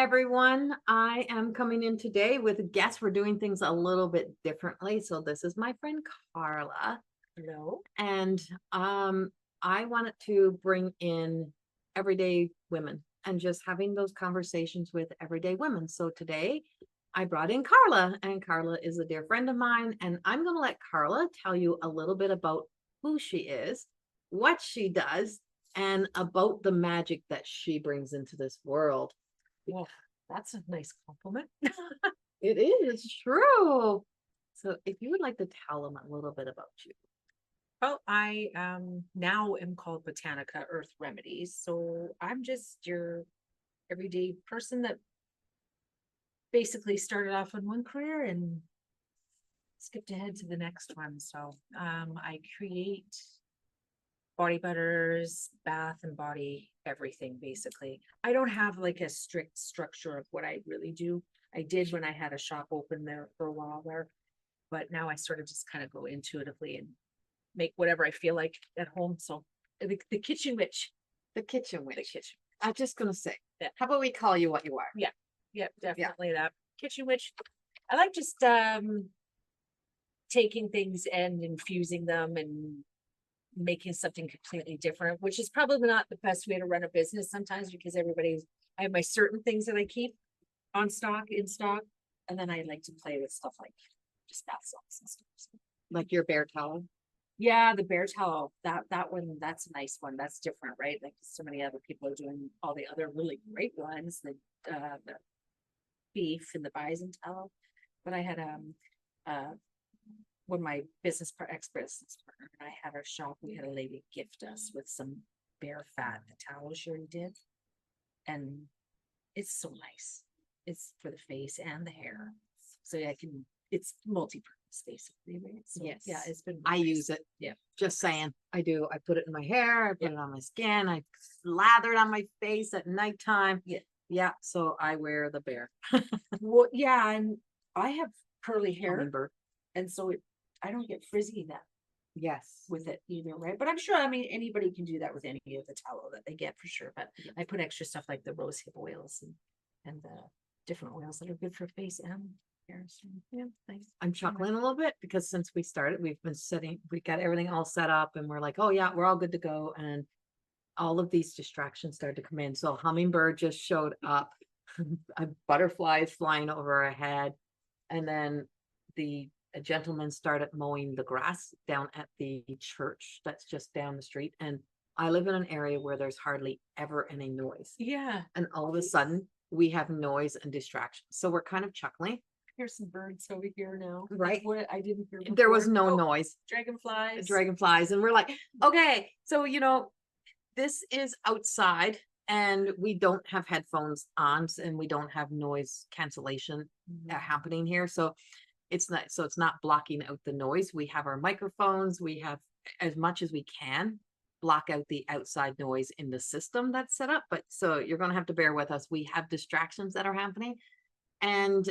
everyone. I am coming in today with a guest. We're doing things a little bit differently. So this is my friend Carla, Hello. and I wanted to bring in everyday women and just having those conversations with everyday women. So today I brought in Carla, and Carla is a dear friend of mine, and I'm going to let Carla tell you a little bit about who she is, what she does, and about the magic that she brings into this world. Well, that's a nice compliment. It is true. So if you would like to tell them a little bit about you. Well, I now am called Botanica Earth Remedies. So I'm just your everyday person that basically started off in one career and skipped ahead to the next one. So I create body butters, bath and body, everything basically. I don't have like a strict structure of what I really do. I did when I had a shop open there for a while there, but now I sort of just kind of go intuitively and make whatever I feel like at home. So the kitchen witch. The kitchen witch. The kitchen. I'm just going to say, Yeah. How about we call you what you are? Yeah. Yeah, definitely that. Kitchen witch. I like just taking things and infusing them and making something completely different, which is probably not the best way to run a business sometimes because I have my certain things that I keep on stock, in stock, and then I like to play with stuff like just bath salts and stuff. Like your bear towel? Yeah, the bear towel, that one, that's a nice one. That's different, right? Like so many other people are doing all the other really great ones, the beef and the bison towel. But I had when my ex-business partner and I had our shop, we had a lady gift us with some bear fat, the towel she already did. And it's so nice. It's for the face and the hair. So it's multi-purpose basically, right? So, yes. Yeah, it's been I use it. Yeah. Just saying. I do. I put it in my hair. I put it on my skin. I lather it on my face at nighttime. Yeah. Yeah. So I wear the bear. Well, yeah, and I have curly hair. Hummingbird. And so I don't get frizzy that Yes. with it either, right? But I'm sure, I mean, anybody can do that with any of the tallow that they get for sure. But I put extra stuff like the rose hip oils and the different oils that are good for face and hair. So, yeah, thanks. I'm chuckling a little bit because since we started, we got everything all set up and we're like, oh yeah, we're all good to go. And all of these distractions started to come in. So hummingbird just showed up, a butterfly flying over our head. And then a gentleman started mowing the grass down at the church that's just down the street. And I live in an area where there's hardly ever any noise. Yeah. And all of a sudden we have noise and distraction. So we're kind of chuckling. Here's some birds over here now. Right. What I didn't hear before. There was no noise. Dragonflies. And we're like, okay, so this is outside and we don't have headphones on and we don't have noise cancellation happening here. So it's not blocking out the noise. We have our microphones. We have as much as we can block out the outside noise in the system that's set up. But so you're going to have to bear with us. We have distractions that are happening. And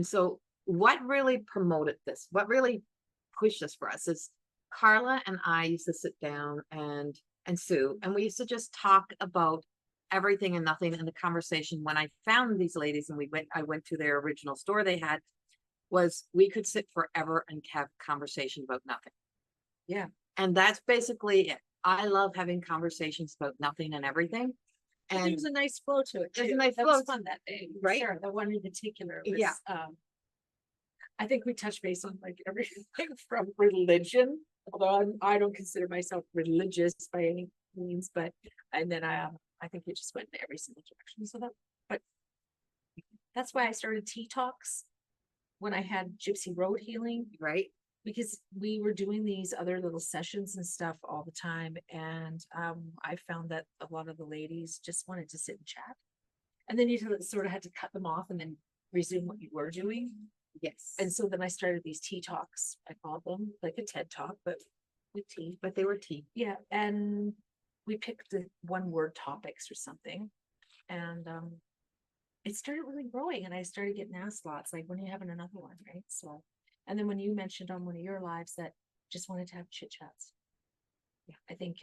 so what really promoted this, what really pushed this for us is Carla and I used to sit down and Sue, and we used to just talk about everything and nothing. And the conversation when I found these ladies and I went to their original store they had was we could sit forever and have conversation about nothing. Yeah. And that's basically it. I love having conversations about nothing and everything. And there was a nice flow to it. There's a nice flow. That was fun that day. Right. Sarah, the one in particular was, yeah. I think we touched base on like everything from religion, although I don't consider myself religious by any means, but and then I think it just went in every single direction. So but that's why I started tea talks when I had Gypsy Road healing. Right. Because we were doing these other little sessions and stuff all the time. And I found that a lot of the ladies just wanted to sit and chat. And then you sort of had to cut them off and then resume what you were doing. Yes. And so then I started these tea talks. I called them like a TED talk, but with tea. But they were tea. Yeah. And we picked the one word topics or something. And it started really growing. And I started getting asked lots, like, when are you having another one? Right. So, and then when you mentioned on one of your lives that just wanted to have chit chats. Yeah. I think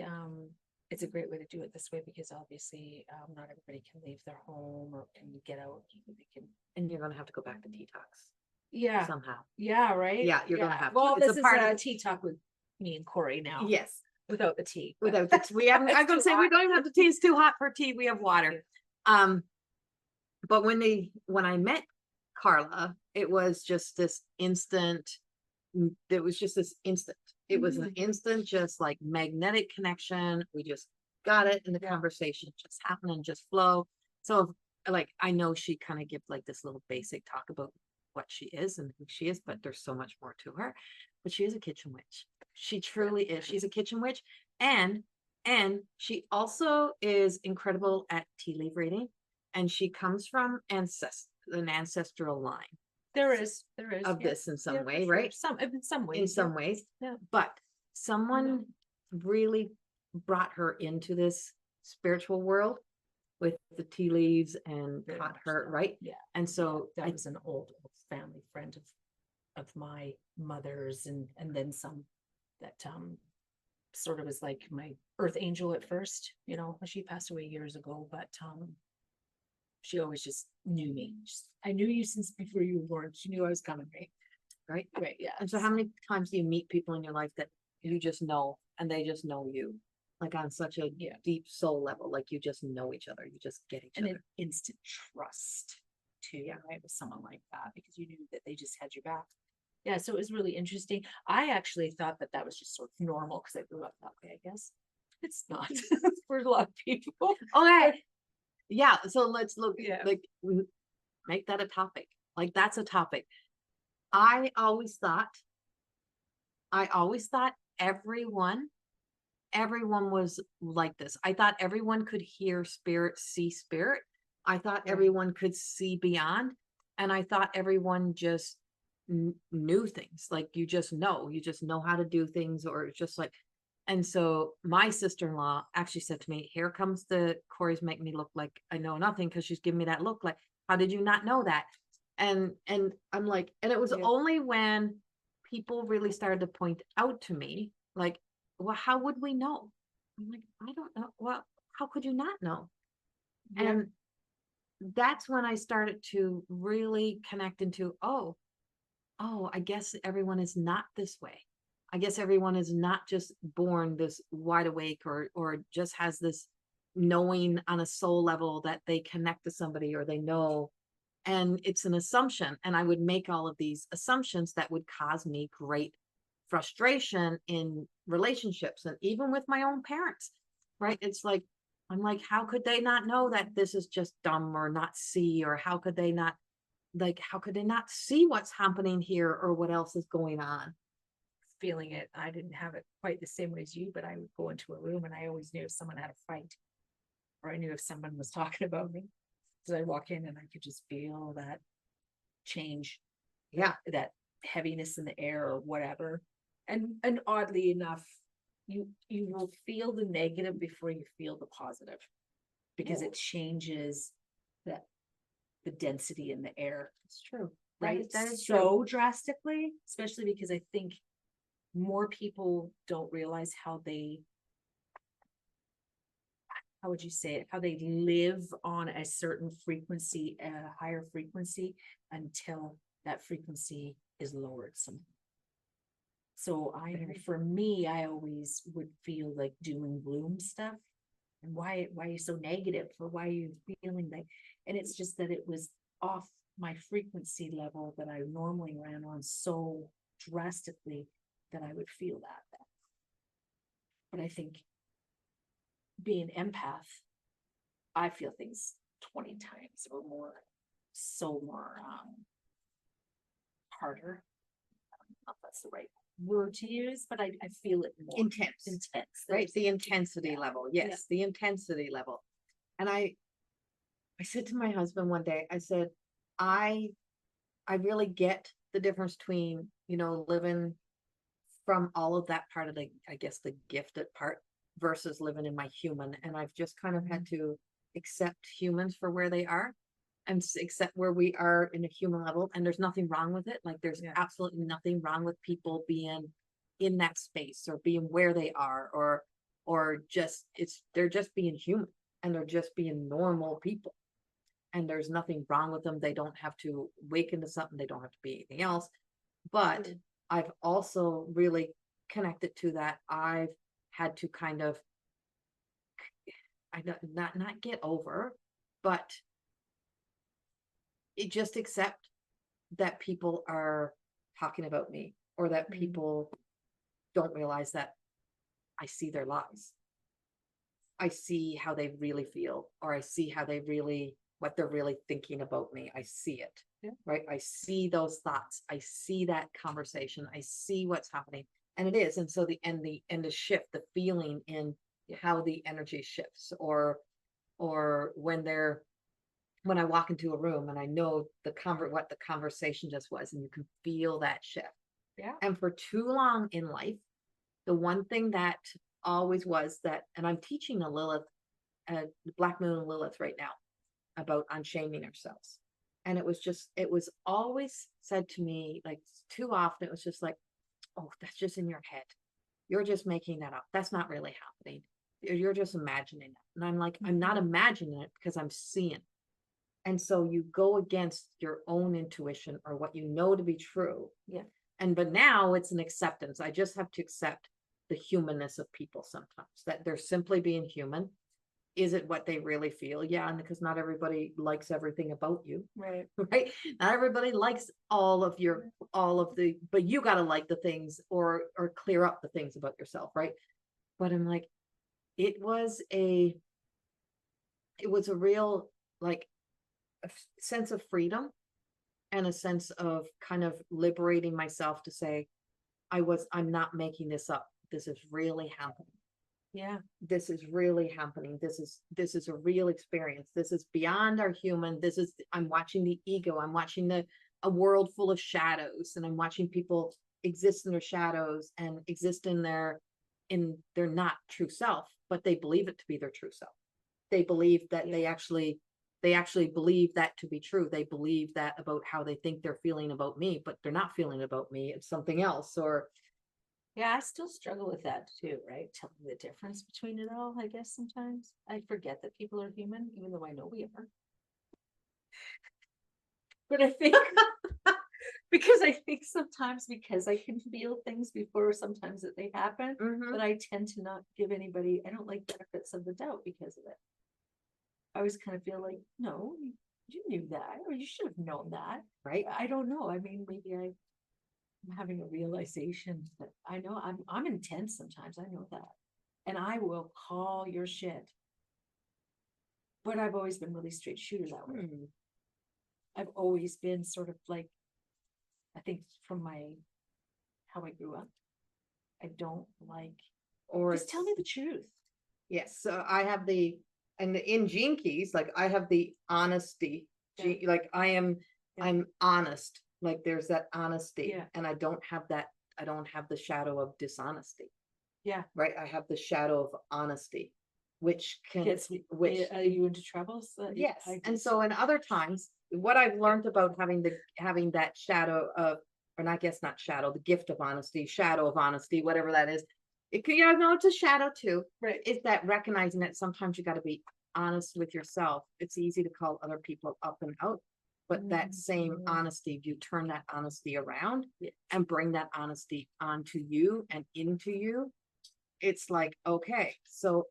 it's a great way to do it this way because obviously not everybody can leave their home or can get out. They can, And you're gonna have to go back to detox yeah, somehow. yeah, right. Yeah, you're gonna have to. Well, It's this a is part a of tea talk with me and Corrie now. yes. Without the tea. but- Without the, we haven't, I'm gonna It's say too we hot. don't even have the tea, it's too hot for tea, we have water. But when I met Carla, it was just this instant, it was just this instant. It was an instant, just like magnetic connection. We just got it, and the conversation just happened and just flow. So like I know she kind of gives like this little basic talk about what she is and who she is, but there's so much more to her. But she is a kitchen witch. She truly is. She's a kitchen witch, and she also is incredible at tea leaf reading, and she comes from an ancestral line There is of yeah. this in some Yeah, for way, sure. right? In some ways. In some ways. Yeah. But someone really brought her into this spiritual world with the tea leaves and Very taught much her, so. right? Yeah. And so That was an old family friend of my mother's and then some that sort of was like my earth angel at first, you know, she passed away years ago, but she always just knew me. I knew you since before you were born. She knew I was coming, right? Right, yeah. And so how many times do you meet people in your life that you just know and they just know you? Like on such a deep soul level, like you just know each other, you just get each other. An instant trust too, right, with someone like that because you knew that they just had your back. Yeah, so it was really interesting. I actually thought that was just sort of normal because I grew up that way, I guess. It's not for a lot of people. Okay. Yeah, so let's look, like make that a topic. Like that's a topic. I always thought everyone was like this. I thought everyone could hear spirit, see spirit. I thought everyone could see beyond. And I thought everyone just knew things. Like you just know how to do things, or it's just like, and so my sister-in-law actually said to me, here comes the Corrie's make me look like I know nothing, because she's giving me that look like, how did you not know that? And I'm like, and it was only when people really started to point out to me, like, well, how would we know? I'm like, I don't know. Well, how could you not know? And that's when I started to really connect into, oh, I guess everyone is not this way. I guess everyone is not just born this wide awake or just has this knowing on a soul level that they connect to somebody or they know. And it's an assumption. And I would make all of these assumptions that would cause me great frustration in relationships and even with my own parents, right? It's like, I'm like, how could they not know that this is just dumb or not see, or how could they not see what's happening here or what else is going on? Feeling it. I didn't have it quite the same way as you, but I would go into a room and I always knew if someone had a fight or I knew if someone was talking about me. So I walk in and I could just feel that change. Yeah. That heaviness in the air or whatever. And oddly enough, you will feel the negative before you feel the positive because it changes the density in the air. It's true. Right. That is so drastically, especially because I think more people don't realize how would you say it, how they live on a certain frequency, a higher frequency, until that frequency is lowered somehow. So for me, I always would feel like doom and gloom stuff. And why are you so negative? Or why are you feeling like, and it's just that it was off my frequency level that I normally ran on so drastically that I would feel that. But I think being empath, I feel things 20 times or more, so more harder. I don't know if that's the right word to use, but I feel it more intense, right? The intensity level. Yes, the intensity level. And I said to my husband one day, I said, I really get the difference between, living from all of that part of the, I guess, the gifted part versus living in my human. And I've just kind of had to accept humans for where they are and accept where we are in a human level. And there's nothing wrong with it. Like there's absolutely nothing wrong with people being in that space or being where they are, or or just they're just being human, and they're just being normal people, and there's nothing wrong with them. They don't have to wake into something, they don't have to be anything else. But Mm. I've also really connected to that. I've had to kind of, not get over, but it just accept that people are talking about me, or that Mm. people don't realize that I see their lies. I see how they really feel, or I see how they really, what they're really thinking about me. I see it, Yeah. right? I see those thoughts. I see that conversation. I see what's happening. And it is. And so the shift, the feeling in how the energy shifts, or when I walk into a room and I know what the conversation just was, and you can feel that shift. Yeah. And for too long in life, the one thing that always was that, and I'm teaching a Lilith, Black Moon Lilith right now, about unshaming ourselves. And it was always said to me, like, too often, it was just like, oh, that's just in your head. You're just making that up. That's not really happening. You're just imagining it. And I'm like, I'm not imagining it, because I'm seeing. And so you go against your own intuition, or what you know to be true. Yeah. But now it's an acceptance. I just have to accept the humanness of people sometimes, that they're simply being human. Is it what they really feel? Yeah, and because not everybody likes everything about you, Right. right? Not everybody likes all of the, but you got to like the things, or clear up the things about yourself, right? But I'm like, it was a real, like, a sense of freedom, and a sense of kind of liberating myself to say, I'm not making this up. This is really happening. Yeah. This is really happening. This is a real experience. This is beyond our human. I'm watching the ego. I'm watching a world full of shadows, and I'm watching people exist in their shadows, and exist in their not true self, but they believe it to be their true self. They believe that they actually believe that to be true. They believe that about how they think they're feeling about me, but they're not feeling about me. It's something else. Or Yeah, I still struggle with that too, right? Telling the difference between it all, I guess sometimes. I forget that people are human, even though I know we are. But I think because I think sometimes, because I can feel things before sometimes that they happen, that I tend to not give anybody, I don't like benefits of the doubt because of it. I always kind of feel like, no, you knew that, or you should have known that. right? I don't know. I mean, maybe I'm having a realization that I know I'm intense sometimes. I know that. And I will call your shit. But I've always been really straight shooter that way. I've always been sort of like, I think from how I grew up, I don't like, Or just tell me the truth. yes. So I have and in Gene Keys, like, I have the honesty. Like, I'm honest. Like, there's that honesty. Yeah. And I don't have that. I don't have the shadow of dishonesty. Yeah. Right. I have the shadow of honesty, which are you into troubles? Yes. And so in other times, what I've learned about having that shadow of, or I guess not shadow, the gift of honesty, shadow of honesty, whatever that is. It could, no, it's a shadow too. Right. Is that recognizing that sometimes you got to be honest with yourself. It's easy to call other people up and out, but that same honesty, you turn that honesty around and bring that honesty onto you and into you. It's like, okay, so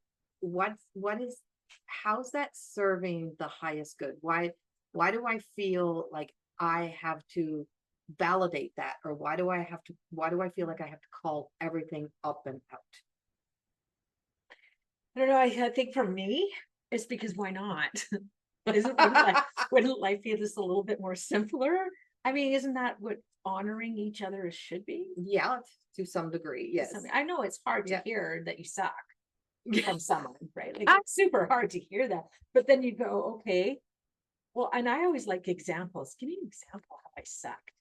how's that serving the highest good? Why do I feel like I have to validate that? Or why do I feel like I have to call everything up and out? I don't know. I think for me, it's because why not? Wouldn't life be just a little bit more simpler? I mean, isn't that what honoring each other should be? Yeah, to some degree, yes. I know it's hard to hear that you suck from someone, right? Like, it's super hard to hear that. But then you go, okay, well, and I always like examples. Give me an example how I sucked.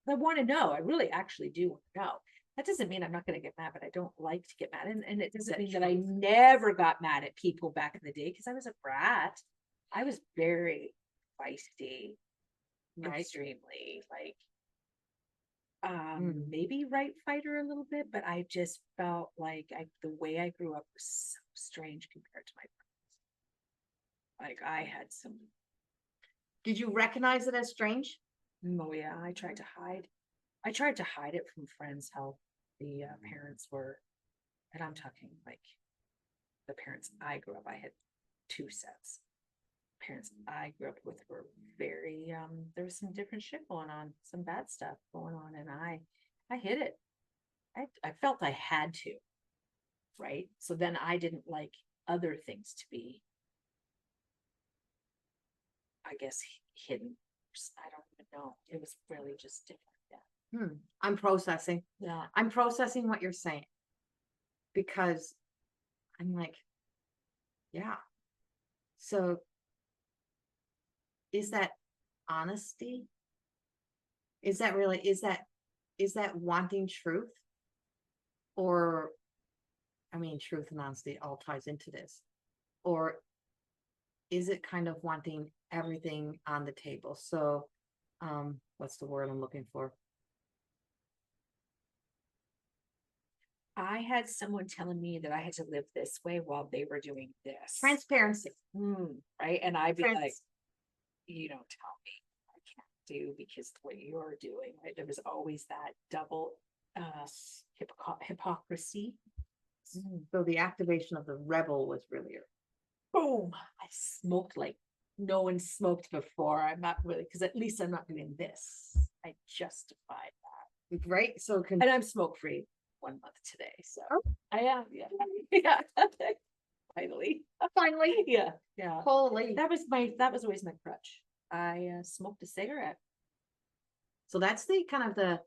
I want to know. I really actually do want to know. That doesn't mean I'm not going to get mad, but I don't like to get mad. And it doesn't mean that I never got mad at people back in the day, because I was a brat. I was very feisty, extremely, like, Maybe right fighter a little bit, but I just felt like the way I grew up was so strange compared to my friends. Like I had some, Did you recognize it as strange? oh yeah, I tried to hide. I tried to hide it from friends how the parents were, and I'm talking like the parents I grew up. I had two sets. Parents I grew up with were very there was some different shit going on, some bad stuff going on, and I hid it. I felt I had to, right? So then I didn't like other things to be, I guess, hidden. I don't even know. It was really just different. Yeah. I'm processing. Yeah. I'm processing what you're saying because I'm like, yeah. So is that honesty? Is that really, is that wanting truth? Or, I mean, truth and honesty all ties into this. Or is it kind of wanting everything on the table? So, what's the word I'm looking for? I had someone telling me that I had to live this way while they were doing this. Transparency. Right. And I'd be Trans- like, you don't tell me I can't do because the way you're doing, right? There was always that double hypocrisy. So the activation of the rebel was really Boom. I smoked like no one smoked before. I'm not really, because at least I'm not doing this. I justified that. right. So And I'm smoke free 1 month today. So Oh. I am. Yeah. Yeah. Finally. finally, Yeah. Yeah. holy. That was always my crutch. I smoked a cigarette. So that's the kind of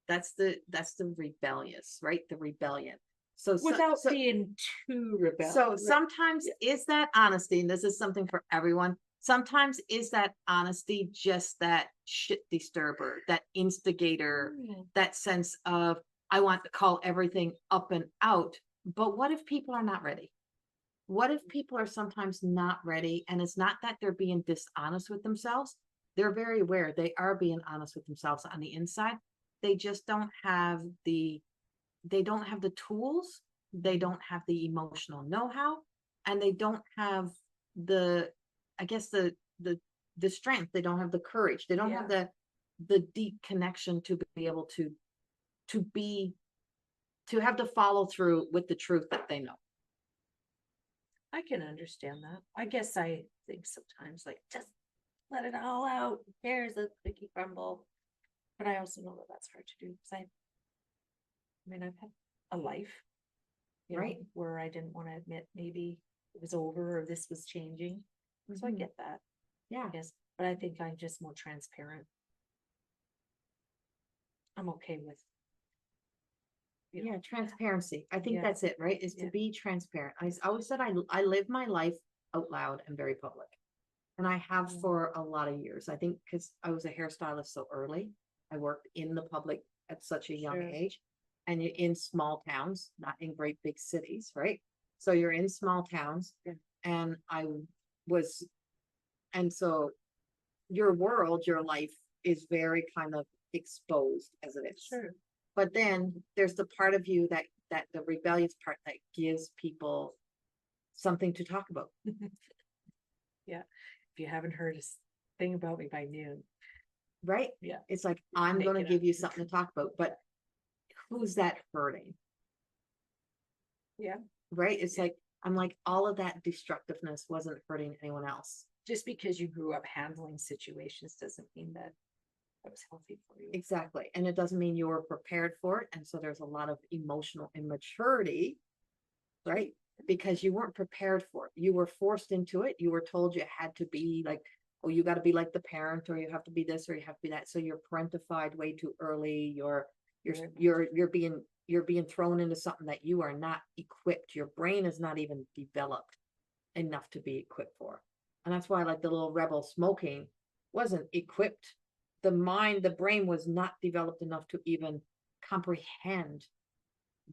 that's the rebellious, right? The rebellion. So Without being too rebellious. So sometimes is that honesty, and this is something for everyone. Sometimes is that honesty just that shit disturber, that instigator, that sense of I want to call everything up and out. But what if people are not ready? What if people are sometimes not ready? And it's not that they're being dishonest with themselves. They're very aware they are being honest with themselves on the inside. They just don't have they don't have the tools, they don't have the emotional know-how, and they don't have the, I guess the strength, they don't have the courage, they don't have the deep connection to be able to be to have to follow through with the truth that they know. I can understand that. I guess I think sometimes like just let it all out. Who cares a cookie crumble? But I also know that that's hard to do because I've had a life, Right. where I didn't want to admit maybe it was over or this was changing. So I get that. Yeah. Yes. But I think I'm just more transparent. I'm okay with. Yeah, transparency. I think Yeah. that's it, right? Is to Yeah. be transparent. I always said I live my life out loud and very public. And I have for a lot of years. I think because I was a hairstylist so early. I worked in the public at such a young age. And you're in small towns, not in great big cities, right? So you're in small towns. And and so your world, your life is very kind of exposed as it is. Sure. But then there's the part of you that the rebellious part that gives people something to talk about. Yeah. If you haven't heard a thing about me by noon. Right? Yeah. It's like, I'm going to give you something to talk about, but who's that hurting? Yeah. Right? It's like, I'm like, all of that destructiveness wasn't hurting anyone else. Just because you grew up handling situations doesn't mean that was healthy for you. Exactly. And it doesn't mean you were prepared for it. And so there's a lot of emotional immaturity, right? Because you weren't prepared for it. You were forced into it. You were told you had to be like, oh, you got to be like the parent, or you have to be this, or you have to be that. So you're parentified way too early. You're being thrown into something that you are not equipped. Your brain is not even developed enough to be equipped for. And that's why like the little rebel smoking wasn't equipped. The brain was not developed enough to even comprehend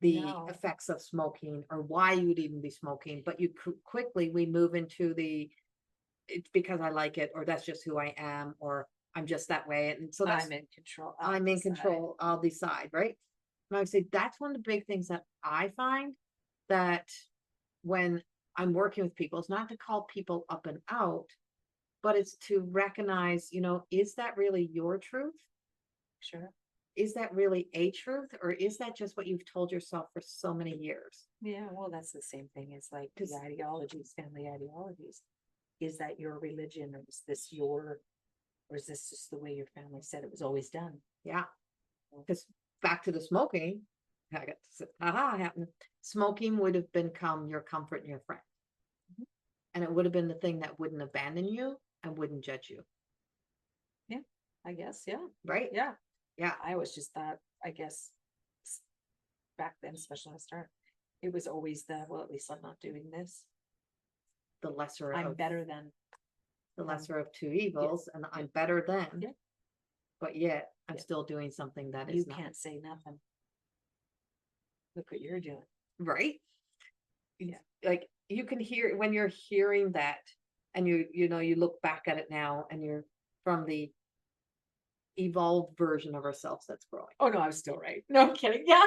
the effects of smoking or why you would even be smoking. But you quickly we move into it's because I like it, or that's just who I am, or I'm just that way. And so that's, I'm in control. I'm in control, I'll decide, right? And I would say that's one of the big things that I find that when I'm working with people, it's not to call people up and out, but it's to recognize, is that really your truth? Sure. Is that really a truth, or is that just what you've told yourself for so many years? Yeah, well, that's the same thing as like the 'Cause- ideologies, family ideologies. Is that your religion, or is this your, or is this just the way your family said it was always done? Yeah. Because back to the smoking, I got to say, happened. Smoking would have become your comfort and your friend. Mhm. And it would have been the thing that wouldn't abandon you and wouldn't judge you. Yeah, I guess. Yeah. Right? Yeah. Yeah. I always just thought, I guess, back then, especially when I started, it was always the, well, at least I'm not doing this. The lesser I'm of better than. the lesser of two evils, and I'm better than. Yeah. But yet I'm Yeah. still doing something that You is not can't say nothing. Look what you're doing. right. Yeah. Like you can hear when you're hearing that, and you look back at it now, and you're from the evolved version of ourselves that's growing. Oh no, I was still right. No, I'm kidding. Yeah.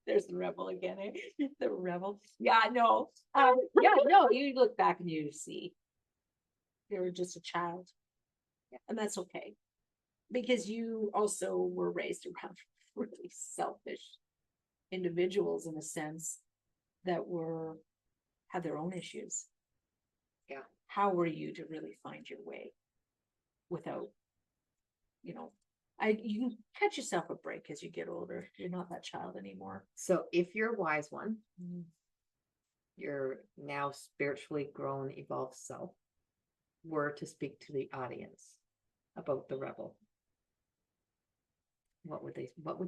There's the rebel again, eh? The rebel. Yeah, no. Yeah, no, you look back and you see you were just a child. Yeah, and that's okay. Because you also were raised around really selfish individuals in a sense that had their own issues. Yeah. How were you to really find your way without, you can cut yourself a break as you get older. You're not that child anymore. So if you're a wise one, your now spiritually grown, evolved self were to speak to the audience about the rebel, what would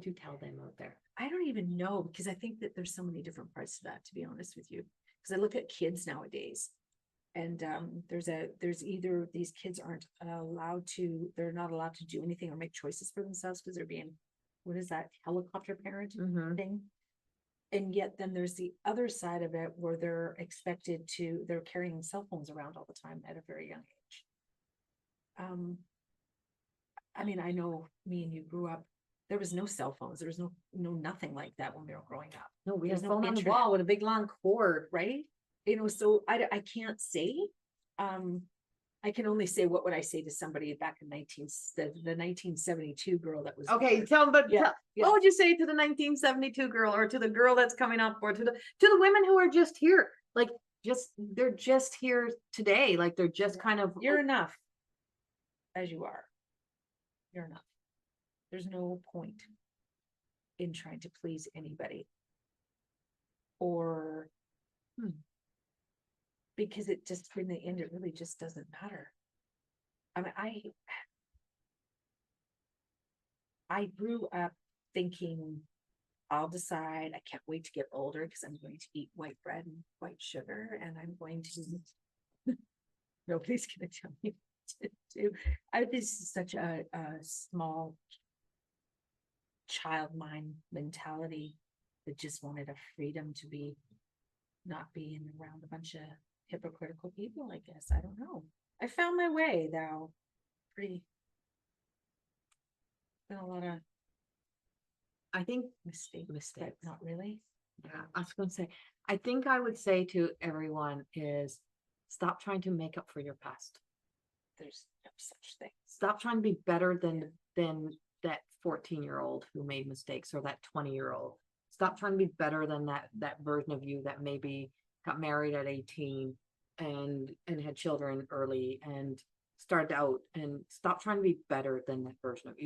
you tell them out there? I don't even know, because I think that there's so many different parts to that, to be honest with you. Because I look at kids nowadays, and there's either these kids they're not allowed to do anything or make choices for themselves because they're being, what is that, helicopter parent thing? And yet then there's the other side of it where they're carrying cell phones around all the time at a very young age. I mean, I know me and you grew up, there was no cell phones, there was no nothing like that when we were growing up. No, we had There's a phone on the wall with a big long cord. Right? So I can't say. I can only say, what would I say to somebody back in the 1972 girl that was Okay, there? tell them, but Yeah, what would you say to the 1972 girl, or to the girl that's coming up, or to the women who are just here? Like, they're just here today. Like, they're just kind of, You're enough as you are. You're enough. There's no point in trying to please anybody, or because it just, in the end, it really just doesn't matter. I mean, I grew up thinking, I'll decide. I can't wait to get older because I'm going to eat white bread and white sugar, and I'm going to. Nobody's going to tell me what to do. This is such a small child mind mentality that just wanted a freedom to not being around a bunch of hypocritical people. I guess, I don't know. I found my way though. Been a lot of, I think, mistakes, but not really. yeah, I was going to say, I think I would say to everyone is stop trying to make up for your past. There's no such thing. Stop trying to be better than that 14-year-old who made mistakes, or that 20-year-old. Stop trying to be better than that version of you that maybe got married at 18 and had children early and started out, and stop trying to be better than that version of you.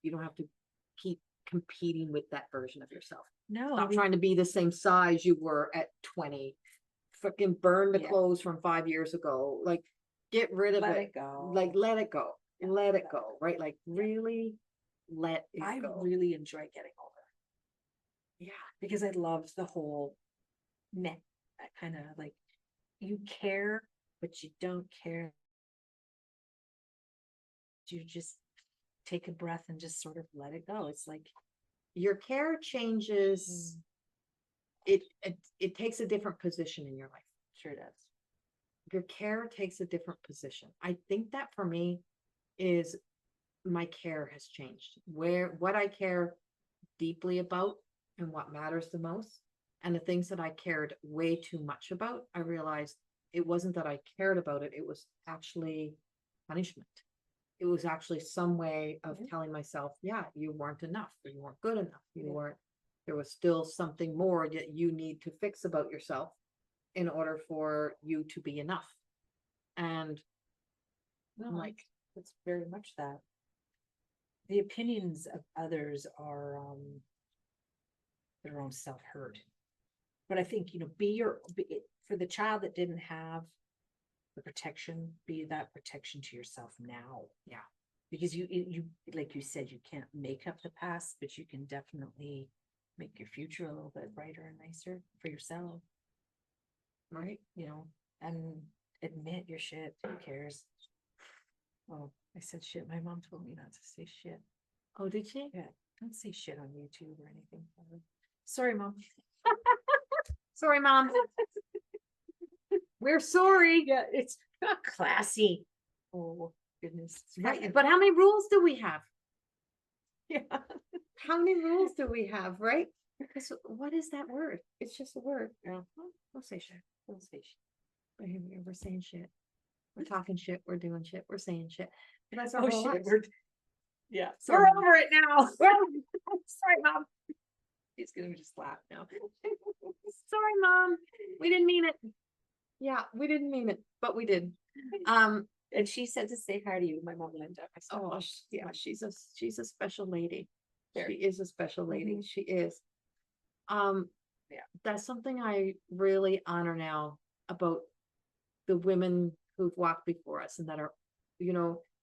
You don't have to keep competing with that version of yourself. No, Stop trying to be the same size you were at 20. Fucking burn the clothes from 5 years ago. Like, get rid of let it. it go. Like, let it go. Let it go. Right? Like, really let it I go. really enjoy getting older. Yeah. Because I love the whole that kind of like, you care, but you don't care. You just take a breath and just sort of let it go. It's like Your care changes. It takes a different position in your life. sure does. your care takes a different position. I think that for me is my care has changed. What I care deeply about and what matters the most, and the things that I cared way too much about, I realized it wasn't that I cared about it, it was actually punishment. It was actually some way of telling myself, yeah, you weren't enough, or you weren't good enough, you weren't, there was still something more that you need to fix about yourself in order for you to be enough. And No, I'm like, it's very much that. The opinions of others are their own self-hurt. But I think, for the child that didn't have the protection, be that protection to yourself now. yeah, Because you like you said, you can't make up the past, but you can definitely make your future a little bit brighter and nicer for yourself, right. and admit your shit. Who cares? Oh, I said shit. My mom told me not to say shit. Oh, did she? Yeah, don't say shit on YouTube or anything. Sorry, Mom. Sorry, Mom. We're sorry. Yeah, it's not classy. Oh, goodness. Right. But how many rules do we have? Yeah. How many rules do we have, right? Because what is that word? It's just a word. Yeah. We'll say shit. Don't say shit. We're saying shit. We're talking shit. We're doing shit. We're saying shit. But that's our Oh, whole shit. lives. Yeah. Sorry, We're Mom. over it now. Sorry, Mom. He's gonna just laugh now. Sorry, Mom. We didn't mean it. Yeah, we didn't mean it, but we did. And she said to say hi to you, my mom Linda. I said, Oh, yeah, she's a special lady. She Very. is a special lady. Mhm. She is. Yeah. That's something I really honor now about the women who've walked before us and that are,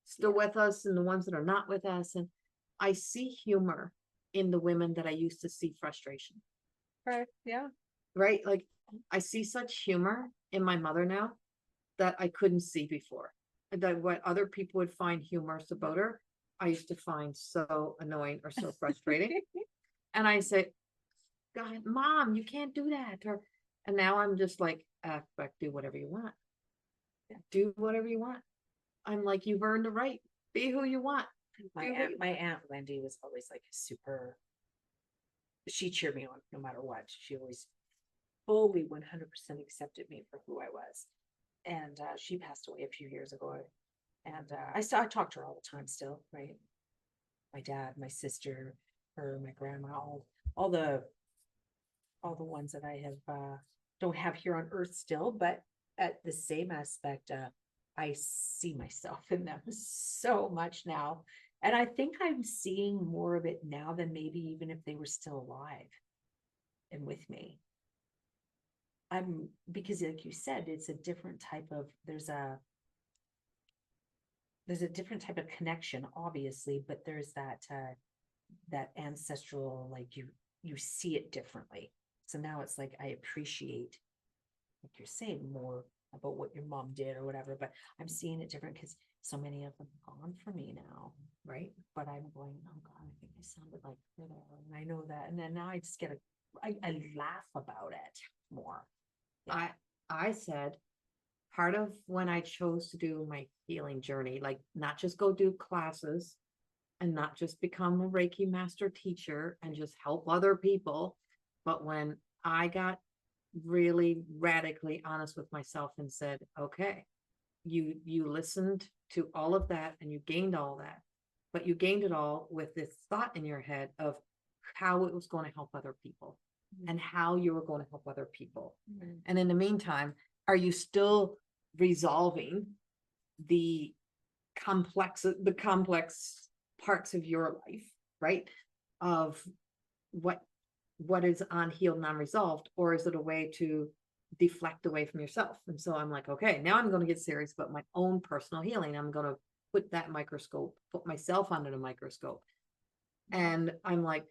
still with us, and the ones that are not with us. And I see humor in the women that I used to see frustration, Right. Yeah. right? Like I see such humor in my mother now that I couldn't see before. That what other people would find humorous about her, I used to find so annoying or so frustrating. And I say, God, Mom, you can't do that. And now I'm just like, but do whatever you want. Do whatever you want. I'm like, you've earned the right. Be who you want. My aunt Wendy was always like super. She cheered me on no matter what. She always fully 100% accepted me for who I was. And she passed away a few years ago. And I talk to her all the time still, right? My dad, my sister, her, my grandma, all the ones that I have don't have here on earth still, but at the same aspect, I see myself in them so much now. And I think I'm seeing more of it now than maybe even if they were still alive and with me. Because like you said, it's a different type of, there's a different type of connection, obviously, but there's that ancestral, like you see it differently. So now it's like I appreciate, like you're saying, more about what your mom did or whatever, but I'm seeing it different because so many of them are gone for me now, right? But I'm going, oh God, I think I sounded like her there, and I know that. And then now I just I laugh about it more. Yeah. I said, part of when I chose to do my healing journey, like not just go do classes and not just become a Reiki master teacher and just help other people, but when I got really radically honest with myself and said, okay, you listened to all of that and you gained all that, but you gained it all with this thought in your head of how it was going to help other people and how you were going to help other people. And in the meantime, are you still resolving the complex parts of your life, right? Of what is unhealed, non-resolved, or is it a way to deflect away from yourself? And so I'm like, okay, now I'm going to get serious about my own personal healing. I'm going to put myself under the microscope. And I'm like,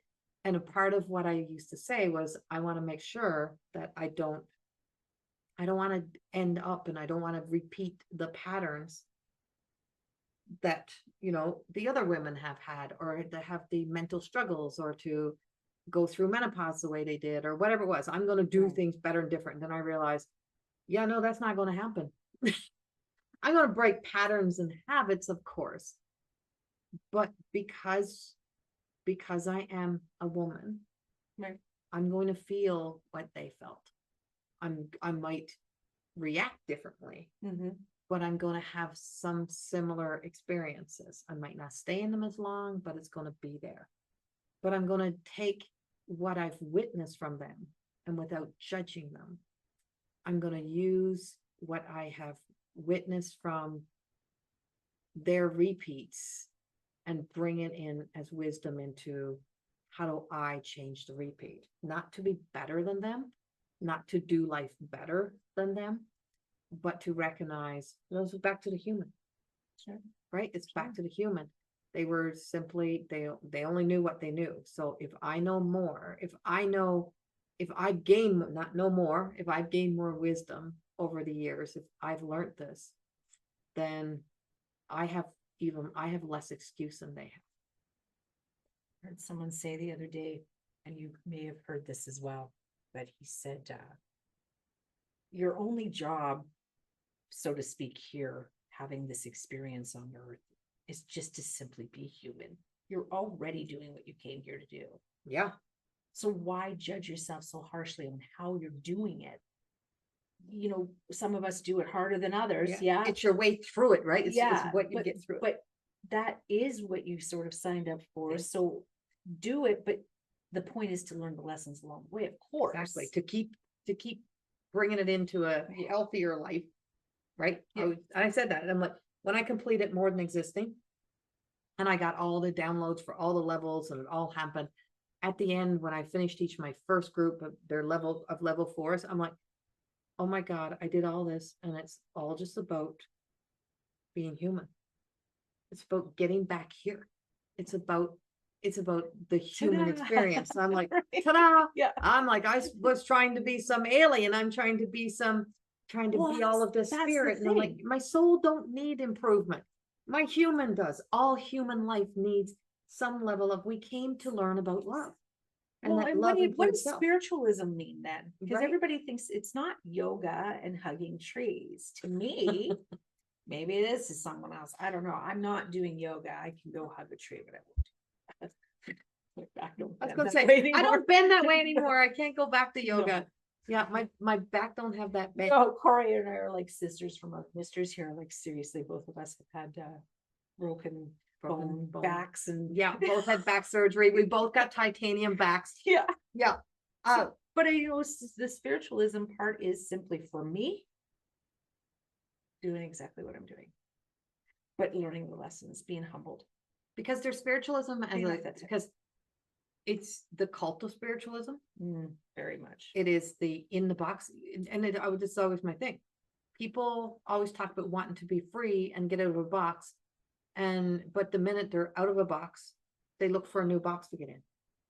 and a part of what I used to say was, I want to make sure that I don't want to end up, and I don't want to repeat the patterns that, the other women have had, or that have the mental struggles, or to go through menopause the way they did, or whatever it was. I'm going to do things better and different. And then I realized, yeah, no, that's not going to happen. I'm going to break patterns and habits, of course, but because I am a woman, Right. I'm going to feel what they felt. I might react differently, but I'm going to have some similar experiences. I might not stay in them as long, but it's going to be there. But I'm going to take what I've witnessed from them, and without judging them, I'm going to use what I have witnessed from their repeats and bring it in as wisdom into how do I change the repeat? Not to be better than them, not to do life better than them, but to recognize those back to the human. Sure. Right? It's back to the human. They were simply, they only knew what they knew. So if I know more, if I've gained, not no more, if I've gained more wisdom over the years, if I've learned this, then I have less excuse than they have. Heard someone say the other day, and you may have heard this as well, but he said, your only job, so to speak, here, having this experience on earth, is just to simply be human. You're already doing what you came here to do. Yeah. So why judge yourself so harshly on how you're doing it? You know, some of us do it harder than others. Yeah. It's your way through it, right? It's what you get through it. But that is what you sort of signed up for. So do it, but the point is to learn the lessons along the way, of course. Exactly. To keep bringing it into a healthier life, right? Yeah. I said that. I'm like, when I completed More Than Existing, and I got all the downloads for all the levels, and it all happened at the end when I finished each my first group of their level 4s. I'm like, oh my God, I did all this, and it's all just about being human. It's about getting back here. It's about the human experience. I'm like, ta-da! Yeah. I'm like, I was trying to be some alien. I'm trying to be be all of this spirit. And I'm like, my soul don't need improvement. My human does. All human life needs some level of, we came to learn about love. And well, and what does spiritualism mean then? Because everybody thinks it's not yoga and hugging trees. To me, maybe this is someone else. I don't know. I'm not doing yoga. I can go hug a tree, but I won't. I was gonna say, I don't bend that way anymore. I can't go back to yoga. No. Yeah, my back don't have that bend. No, Corrie and I are like sisters from our misters here. Like seriously, both of us have had broken bone backs, and both had back surgery. We both got titanium backs. Yeah. But you know, the spiritualism part is simply for me doing exactly what I'm doing, but learning the lessons, being humbled, because there's spiritualism because it's the cult of spiritualism. Very much. It is the in the box, and it's always my thing. People always talk about wanting to be free and get out of a box, but the minute they're out of a box, they look for a new box to get in.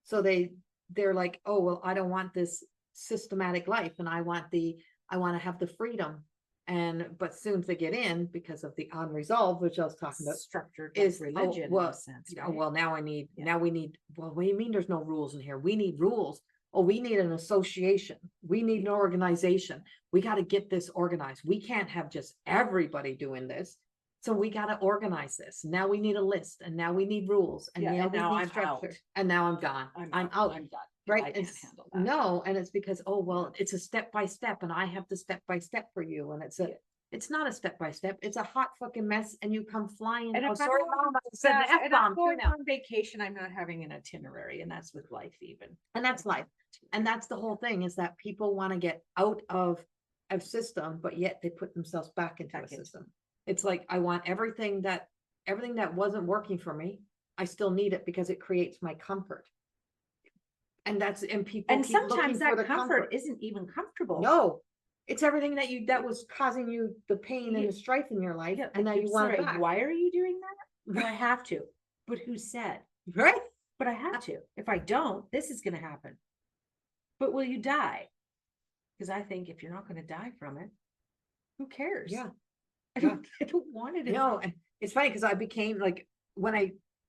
So they're like, oh well, I don't want this systematic life, and I want to have the freedom. But soon as they get in, because of the unresolved, which I was talking about, structured is religion in a sense. Right? Well, now we need, well, what do you mean there's no rules in here? We need rules. Oh, we need an association. We need an organization. We got to get this organized. We can't have just everybody doing this. So we got to organize this. Now we need a list, and now we need rules, and now we need structure. And now I'm gone. I'm out. I'm done. Right. I can't handle that. No, and it's because, oh well, it's a step by step, and I have the step by step for you, and it's not a step by step. It's a hot fucking mess, and you come flying. And oh, sorry, Mom, I said the F-bomb. Going on vacation, I'm not having an itinerary, and that's with life even. And that's life, and that's the whole thing, is that people want to get out of a system, but yet they put themselves back into a system. It's like, I want everything that wasn't working for me, I still need it because it creates my comfort. And people and sometimes that comfort isn't even comfortable. No, it's everything that was causing you the pain and the strife in your life, and now you want it back. Why are you doing that? But I have to. But who said? Right. But I have to. If I don't, this is going to happen. But will you die? Because I think if you're not going to die from it, who cares? Yeah. I don't want it. No, and it's funny because I became like,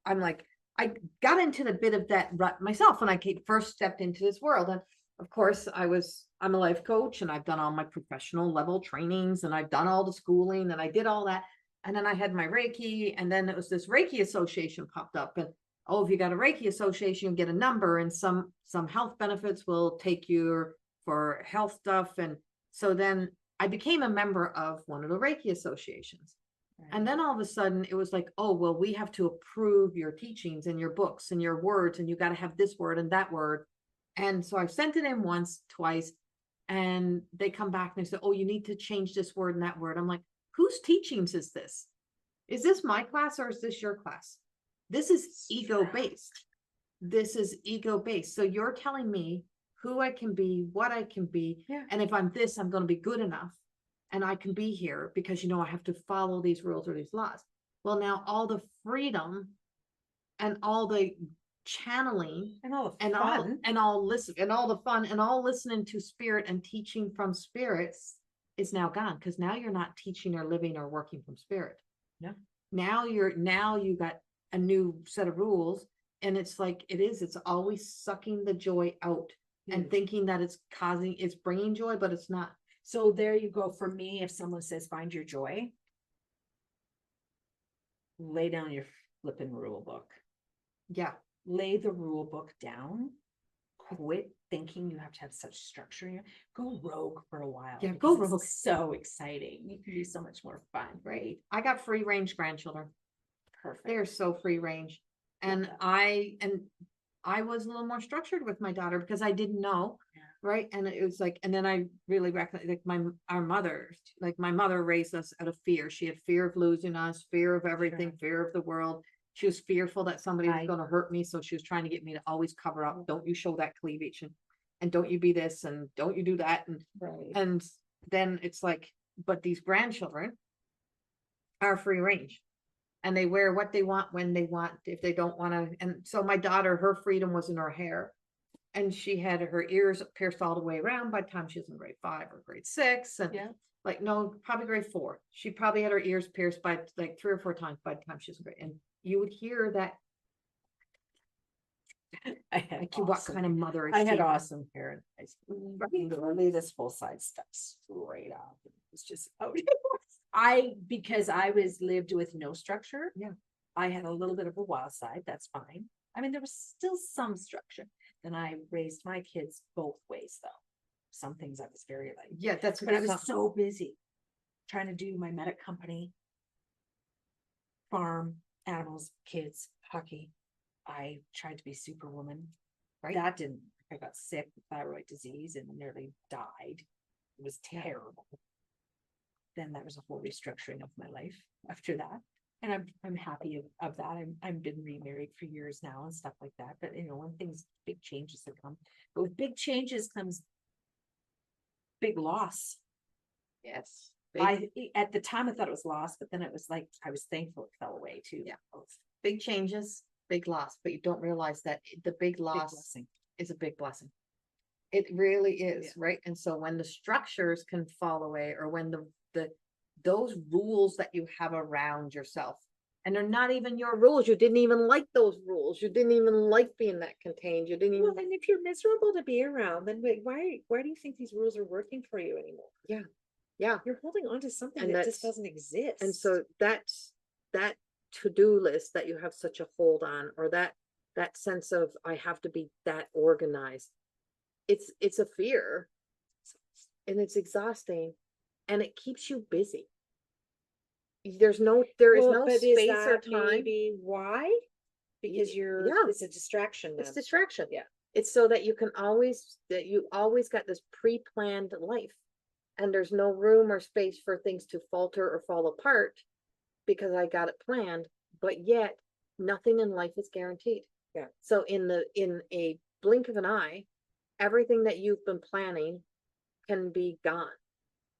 I'm like, I got into the bit of that rut myself when I first stepped into this world, of course, I'm a life coach and I've done all my professional level trainings and I've done all the schooling and I did all that. And then I had my Reiki, and then it was this Reiki association popped up. And oh, if you got a Reiki association, you get a number, and some health benefits will take you for health stuff. And so then I became a member of one of the Reiki associations. And then all of a sudden it was like, oh, well, we have to approve your teachings and your books and your words, and you got to have this word and that word. And so I've sent it in once, twice, and they come back and they say, oh, you need to change this word and that word. I'm like, whose teachings is this? Is this my class or is this your class? This is ego based. This is ego based. So you're telling me who I can be, what I can be. Yeah. And if I'm this, I'm going to be good enough. And I can be here because, I have to follow these rules or these laws. Well, now all the freedom and all the channeling And all the and fun. all listen and all the fun and all listening to spirit and teaching from spirits is now gone, because now you're not teaching or living or working from spirit. No. Now you got a new set of rules, and it's like it's always sucking the joy out and thinking that it's bringing joy, but it's not. So there you go. For me, if someone says, find your joy, lay down your flipping rule book. Yeah. Lay the rule book down. Quit thinking you have to have such structure in your, go rogue for a while. Yeah, go because rogue. it's so exciting. You can do so much more fun, right? I got free range grandchildren. Perfect. They're so free range. And I was a little more structured with my daughter because I didn't know. Yeah. Right. And it was like, and then I really recognize, like our mother, like my mother raised us out of fear. She had fear of losing us, fear of everything, Sure. fear of the world. She was fearful that somebody was I- going to hurt me. So she was trying to get me to always cover up. Don't you show that cleavage, and don't you be this, and don't you do that. Right. And then it's like, but these grandchildren are free range. And they wear what they want when they want, if they don't want to. And so my daughter, her freedom was in her hair. And she had her ears pierced all the way around by the time she was in grade 5 or grade 6. And like, no, probably grade 4. She probably had her ears pierced by like 3 or 4 times by the time she was in grade. And you would hear that. I had like, what kind of mother is I had she? awesome parents. Literally this full side stuff straight up. It was just because I lived with no structure. Yeah. I had a little bit of a wild side. That's fine. I mean, there was still some structure. Then I raised my kids both ways, though. Some things I was very like, Yeah, that's but I was so busy trying to do my medic company, farm, animals, kids, hockey. I tried to be superwoman. Right. That didn't. I got sick with thyroid disease and nearly died. It was terrible. Then that was a whole restructuring of my life after that. And I'm happy of that. I've been remarried for years now and stuff like that. But when things, big changes that come, but with big changes comes big loss. Yes. At the time I thought it was loss, but then it was like I was thankful it fell away too. Yeah. Big changes, big loss, but you don't realize that the big loss blessing. Is a big blessing. It really is, right? And so when the structures can fall away, or when those rules that you have around yourself, and they're not even your rules, you didn't even like those rules, you didn't even like being that contained, you didn't even. Well, and if you're miserable to be around, then why do you think these rules are working for you anymore? Yeah. You're holding on to something And that just doesn't exist. And so that to-do list that you have such a hold on, or that sense of I have to be that organized, it's a fear, and it's exhausting, and it keeps you busy. There is no space or time. Maybe why? Because it's a distraction. It's distraction. Yeah. It's so that you always got this pre-planned life, and there's no room or space for things to falter or fall apart because I got it planned, but yet nothing in life is guaranteed. Yeah. So in a blink of an eye, everything that you've been planning can be gone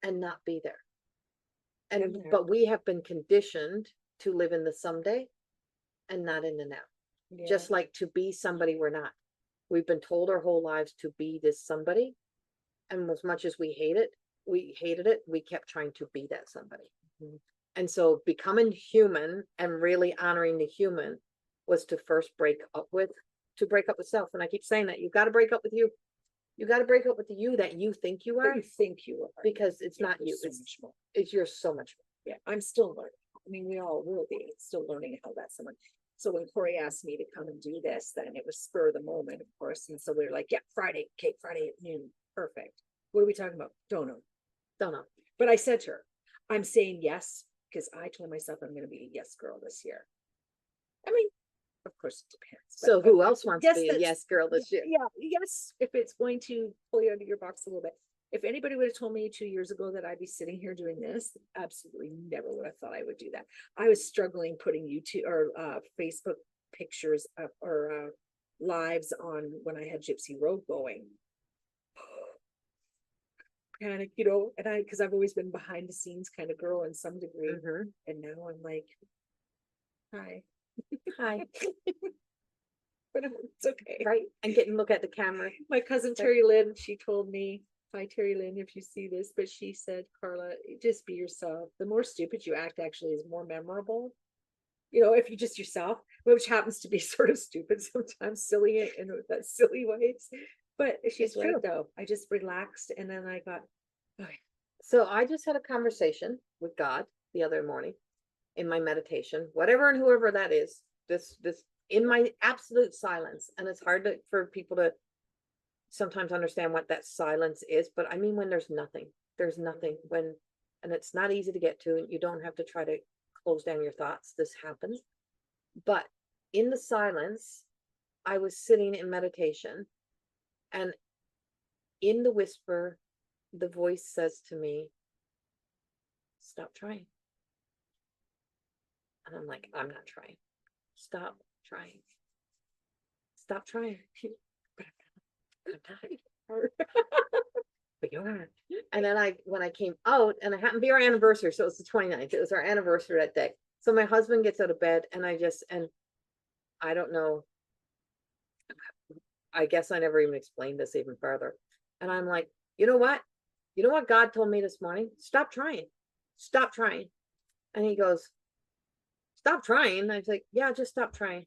and not be there. But we have been conditioned to live in the someday and not in the now. Yeah. Just like to be somebody we're not. We've been told our whole lives to be this somebody. And as much as we hated it, we kept trying to be that somebody. Mm-hmm. And so becoming human and really honoring the human was to first break up with self. And I keep saying that you've got to break up with you. You gotta break up with the you that you think you That are, you think you are. because it's Yeah, not there's you, so it's, much more. you're so much. Yeah, I'm still learning. I mean, we all will be still learning how that's someone. So when Corey asked me to come and do this, then it was spur of the moment, of course. And so we were like, yeah, Friday, okay, Friday at noon. Perfect. What are we talking about? Don't know. Don't know. But I said to her, I'm saying yes, because I told myself I'm gonna be a yes girl this year. I mean, of course, it depends. So but who else wants to yes, be a that's- yes girl this year? Yeah, yes, if it's going to pull you out of your box a little bit. If anybody would have told me 2 years ago that I'd be sitting here doing this, absolutely never would have thought I would do that. I was struggling putting YouTube or Facebook pictures up or lives on when I had Gypsy Road going. Panic, and because I've always been behind the scenes kind of girl in some degree, Mhm. and now I'm like, hi. Hi, But it's okay. right, and get and look at the camera. My cousin Terry Lynn, she told me, hi Terry Lynn, if you see this, but she said, Carla, just be yourself. The more stupid you act actually is more memorable. If you just yourself, which happens to be sort of stupid sometimes, silly in that silly ways. But she's It's right true. though. I just relaxed and then I got, okay. So I just had a conversation with God the other morning in my meditation, whatever and whoever that is, this in my absolute silence. And it's hard for people to sometimes understand what that silence is, but I mean, when there's nothing and it's not easy to get to, and you don't have to try to close down your thoughts. This happens. But in the silence, I was sitting in meditation, and in the whisper, the voice says to me, stop trying. And I'm like, I'm not trying. Stop trying. Stop trying. But I'm not. But you are. And then when I came out, and it happened to be our anniversary, so it was the 29th. It was our anniversary that day. So my husband gets out of bed, and I don't know. I guess I never even explained this even further. And I'm like, you know what? You know what God told me this morning? Stop trying. Stop trying. And he goes, stop trying. I was like, yeah, just stop trying.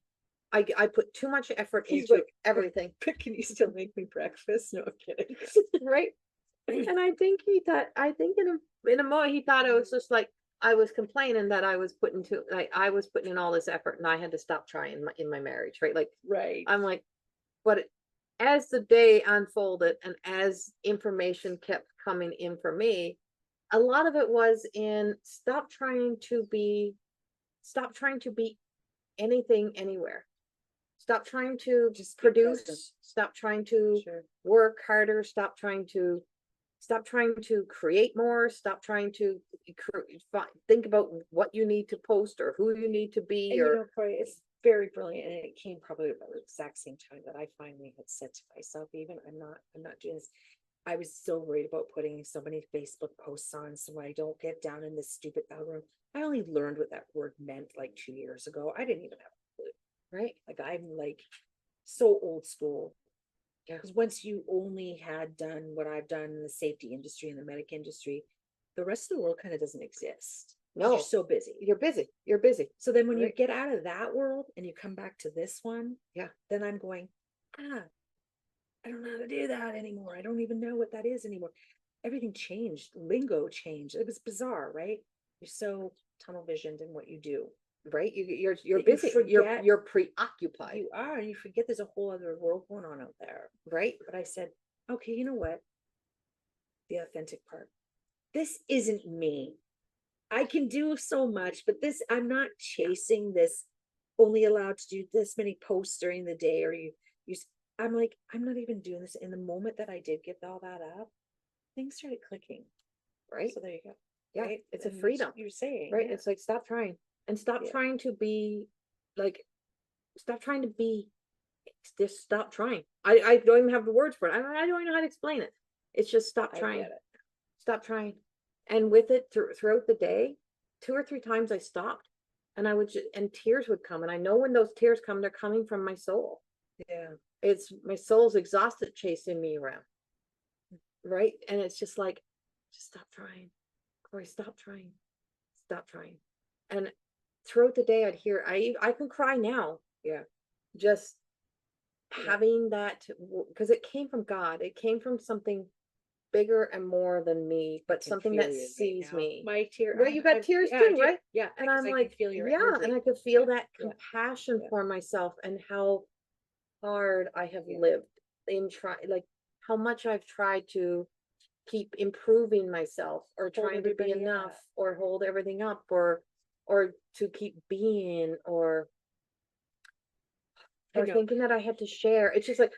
I put too much effort He's into like, everything. Can you still make me breakfast? No, I'm kidding. Right. And I think in a moment he thought it was just like I was complaining that I was putting in all this effort, and I had to stop trying in my marriage, right? Like, Right. I'm like, but as the day unfolded and as information kept coming in for me, a lot of it was in stop trying to be anything anywhere. Stop trying to Just be produce, present. stop trying to Sure. work harder, stop trying to create more, stop trying to think about what you need to post or who you need to be, And or Corey, it's very brilliant, and it came probably about the exact same time that I finally had said to myself, even I'm not doing this. I was so worried about putting so many Facebook posts on so I don't get down in this stupid algorithm. I only learned what that word meant like 2 years ago. I didn't even have a clue. right? Like I'm like so old school. Yeah. Because once you only had done what I've done in the safety industry and the medic industry, the rest of the world kind of doesn't exist. 'Cause No, you're so busy. you're busy. So then when you Right. get out of that world and you come back to this one, Yeah. then I'm going, I don't know how to do that anymore. I don't even know what that is anymore. Everything changed. Lingo changed. It was bizarre, right? You're so tunnel visioned in what you do. Right, you're That you busy, forget- you're preoccupied, You are, and you forget there's a whole other world going on out there. right? But I said, okay, you know what? The authentic part. This isn't me. I can do so much, but I'm not chasing this, only allowed to do this many posts during the day, or I'm like, I'm not even doing this. In the moment that I did give all that up, things started clicking. Right. So there you go. Yeah, Right? it's a And that's freedom. what you're saying. Right, yeah. it's like stop trying, and stop Yeah. trying to be like, stop trying to be, just stop trying. I don't even have the words for it. I don't even know how to explain it. It's just stop I trying. get it. Stop trying. And with it throughout the day, 2 or 3 times I stopped, and I would and tears would come, and I know when those tears come, they're coming from my soul. Yeah. It's my soul's exhausted chasing me around, right? And it's just like, just stop trying, Corey, stop trying, stop trying. And throughout the day I'd hear, I can cry now. Yeah. Just having that, because it came from God, it came from something bigger and more than me, but can something feel that you right sees now. me. My tear. Right, you got tears yeah, I too, do. right? Yeah. And 'cause I'm I can like, feel your yeah, energy. and I could feel Yeah, that yeah, compassion yeah. for myself and how hard I have Yeah. lived in like how much I've tried to keep improving myself or Hold trying to be everybody enough up. or hold everything up or to keep being I or know. thinking that I had to share. It's just like,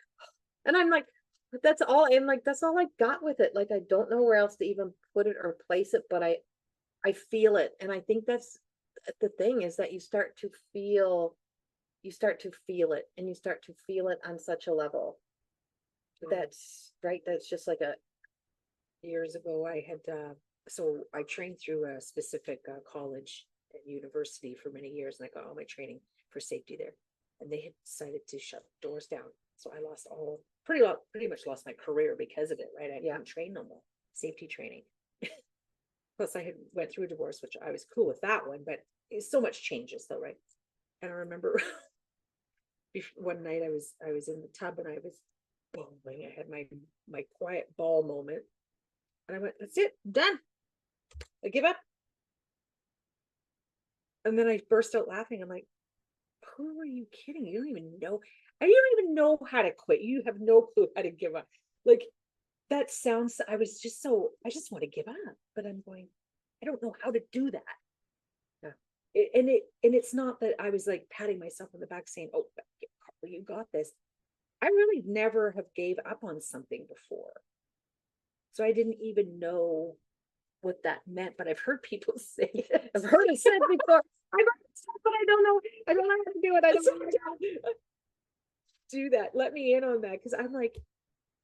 and I'm like, but that's all, and like that's all I got with it. Like I don't know where else to even put it or place it, but I feel it, and I think that's the thing is that you start to feel it, and you start to feel it on such a level. That's right. That's just like a Years ago, I had, so I trained through a specific college and university for many years, and I got all my training for safety there. And they had decided to shut doors down. So I lost pretty much lost my career because of it, right? I Yeah. didn't train no more, safety training. Plus I had went through a divorce, which I was cool with that one, but it's so much changes though, right? And I remember one night I was in the tub and I was bawling. I had my quiet bawl moment. And I went, that's it, I'm done. I give up. And then I burst out laughing. I'm like, who are you kidding? You don't even know. I don't even know how to quit. You have no clue how to give up. Like that sounds, I just want to give up. But I'm going, I don't know how to do that. Yeah. And it's not that I was like patting myself on the back saying, oh, you got this. I really never have gave up on something before. So I didn't even know what that meant, but I've heard people say it. I've heard it said before. I've heard it said, but I don't know how to do it. I don't know how to do that. Let me in on that because I'm like,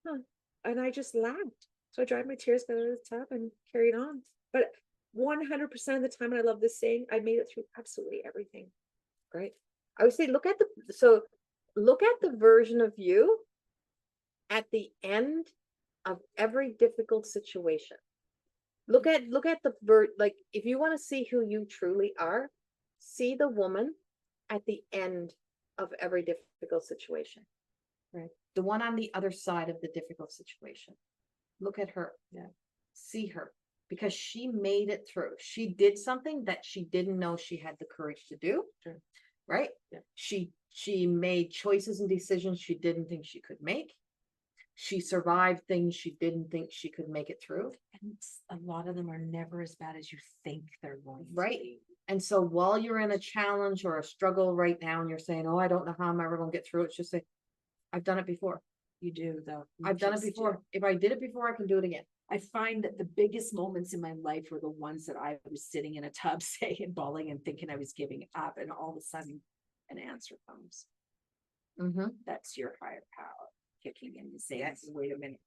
huh. And I just laughed. So I dried my tears, got out of the tub, and carried on. But 100% of the time, and I love this saying, I made it through absolutely everything. Right. I would say look at the version of you at the end of every difficult situation. Look at like if you want to see who you truly are, see the woman at the end of every difficult situation. Right. The one on the other side of the difficult situation. Look at her. Yeah. See her. Because she made it through. She did something that she didn't know she had the courage to do. Sure. Right? Yeah. She made choices and decisions she didn't think she could make. She survived things she didn't think she could make it through. And a lot of them are never as bad as you think they're going Right. to be. And so while you're in a challenge or a struggle right now and you're saying, oh, I don't know how I'm ever going to get through it, just say, I've done it before. You do though. I've done it before. If I did it before, I can do it again. I find that the biggest moments in my life were the ones that I was sitting in a tub, saying and bawling and thinking I was giving up, and all of a sudden an answer comes. Mm-hmm. That's your higher power kicking in and saying, yes. Wait a minute,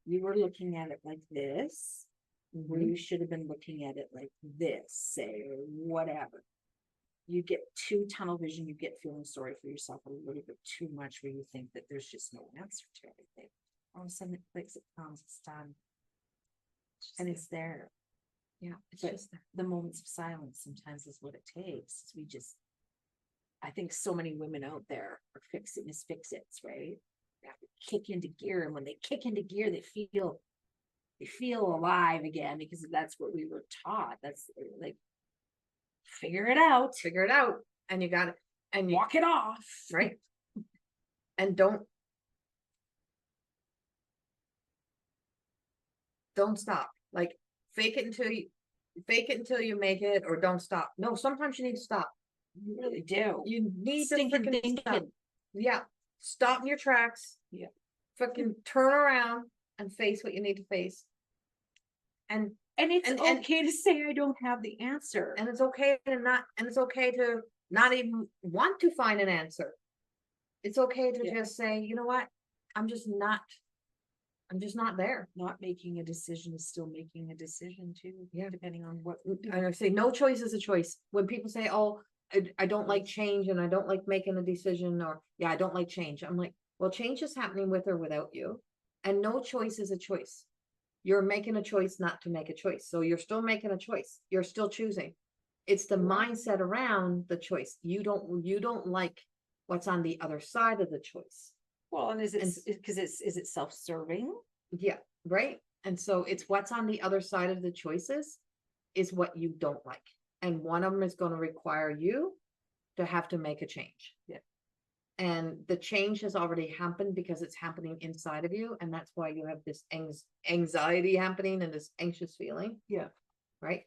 you were looking at it like this, where you should have been looking at it like this, say, or whatever. You get too tunnel vision, you get feeling sorry for yourself a little bit too much, where you think that there's just no answer to everything. All of a sudden it clicks, it comes, it's done. And it's there. Yeah, it's But just there. the moments of silence sometimes is what it takes. We just, I think so many women out there are fix-its, right? They have to kick into gear, and when they kick into gear, they feel alive again, because that's what we were taught. That's like, figure it out, and you got it, and walk it off, right? And don't stop. Like fake it until you make it, or don't stop. No, sometimes you need to stop. you really do. You need to Stinking freaking thinking. stop. Yeah, stop in your tracks. Yeah. Fucking turn around and face what you need to face. And it's okay to say I don't have the answer. And it's okay to not even want to find an answer. It's okay to just say, you know what? I'm just not there. Not making a decision is still making a decision too. Yeah. Depending on what. And I say no choice is a choice. When people say, oh, I don't like change and I don't like making a decision, or I don't like change. I'm like, well, change is happening with or without you. And no choice is a choice. You're making a choice not to make a choice. So you're still making a choice. You're still choosing. It's the mindset around the choice. You don't like what's on the other side of the choice. Well, and is And- it, because is it self-serving? Yeah, right. And so it's what's on the other side of the choices is what you don't like. And one of them is going to require you to have to make a change. Yeah. And the change has already happened because it's happening inside of you. And that's why you have this anxiety happening and this anxious feeling. Yeah. Right.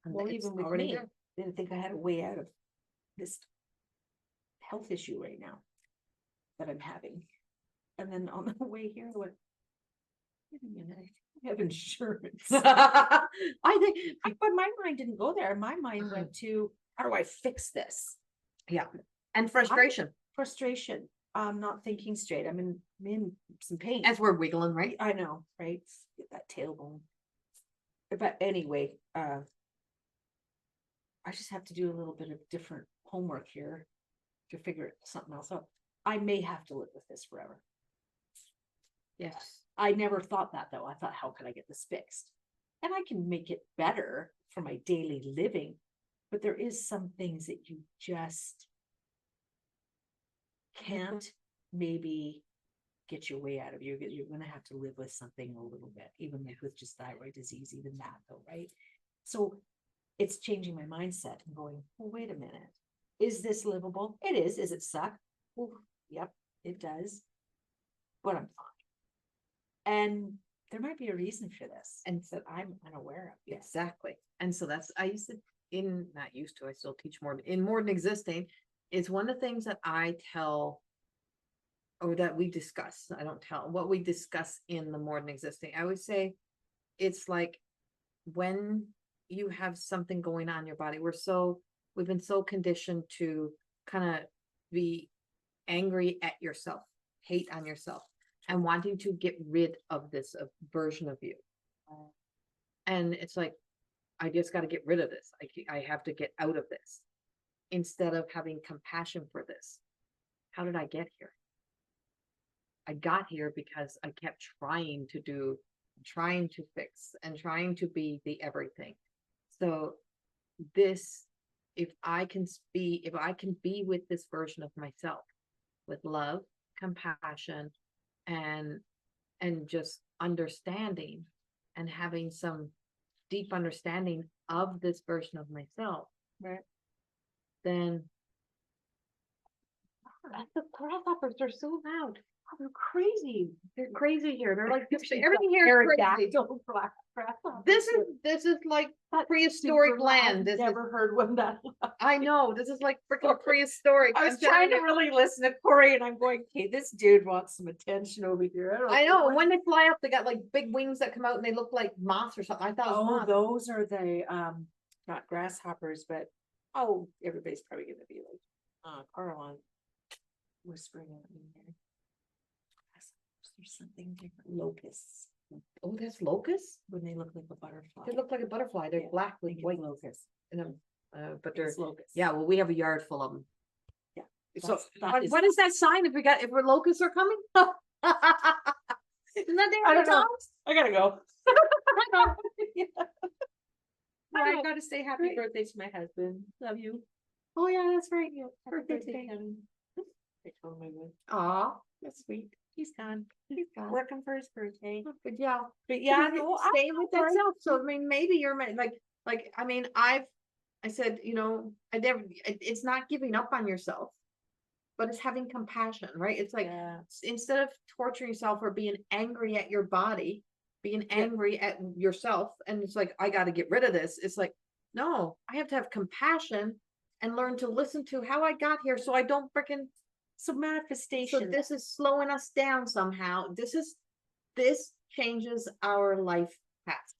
And Well, it's even with already me, there. didn't think I had a way out of this health issue right now that I'm having. And then on the way here, I went, wait a minute, I have insurance. I think, But my mind didn't go there. My mind went to, how do I fix this? yeah. And frustration Frustration. I'm not thinking straight. I'm in some pain. as we're wiggling, right? I know, right? Get that tailbone. But anyway, I just have to do a little bit of different homework here to figure something else out. I may have to live with this forever. Yes. I never thought that though. I thought, how can I get this fixed? And I can make it better for my daily living, but there is some things that you just can't maybe get your way out of. You're going to have to live with something a little bit, even with just thyroid disease, even that though, right? So it's changing my mindset and going, well, wait a minute. Is this livable? It is. Is it suck? Well, yep, it does. But I'm fine. And there might be a reason for this, and that I'm unaware of. Yes. Exactly. And so that's, I used to, I still teach more in More Than Existing. It's one of the things that I tell, or that we discuss. I don't tell what we discuss in the More Than Existing. I would say it's like when you have something going on in your body, we've been so conditioned to kind of be angry at yourself, hate on yourself, and wanting to get rid of this version of you. And it's like, I just got to get rid of this. I have to get out of this instead of having compassion for this. How did I get here? I got here because I kept trying to fix and trying to be the everything. So this, if I can be with this version of myself with love, compassion, and just understanding and having some deep understanding of this version of myself, Right. then the grasshoppers are so loud. Oh, they're crazy. They're crazy here. They're like everything here is crazy. This is like prehistoric land. This is, Never heard one that. I know, this is like freaking prehistoric. I was I'm telling trying to you. really listen to Corrie and I'm going, okay, this dude wants some attention over here. I know, what- when they fly up, they got like big wings that come out and they look like moths or something. I thought it was Oh, moths. those are the, not grasshoppers, but, oh, everybody's probably gonna be like, Caroline whispering at me there. Grasshoppers, there's something different, locusts, Oh, that's locusts? when they look like a butterfly. They look like a butterfly. They're Yeah, black I with think it's white. locusts. And but they're, It's locusts. yeah, well, we have a yard full of them. Yeah, So that is- what is that sign if we're locusts are coming? Isn't that I the don't know. times? I gotta go. Yeah. I I know. gotta say happy Great. birthday to my husband. Love you. Oh, yeah, that's right. Yeah. Happy Birthday birthday, today. Kevin. I told him I would. Aw, that's sweet. He's gone. He's gone. Working for his birthday. But yeah, But yeah, yeah, no, stay with that right. self. So I mean, maybe you're like I mean, I said, it's not giving up on yourself, but it's having compassion, right? It's like Yeah. instead of torturing yourself or being angry at your body, being Yeah. angry at yourself, and it's like I got to get rid of this. It's like, no, I have to have compassion and learn to listen to how I got here, so I don't freaking. So So manifestation. this is slowing us down somehow. This changes our life path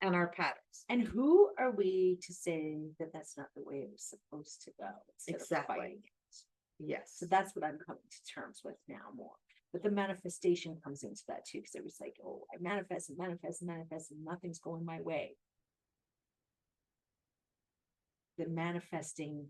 and our patterns. And who are we to say that that's not the way it was supposed to go? instead of Exactly. fighting it? Yes. So that's what I'm coming to terms with now more. But the manifestation comes into that too, because it was like, oh, I manifest and manifest and manifest and nothing's going my way. The manifesting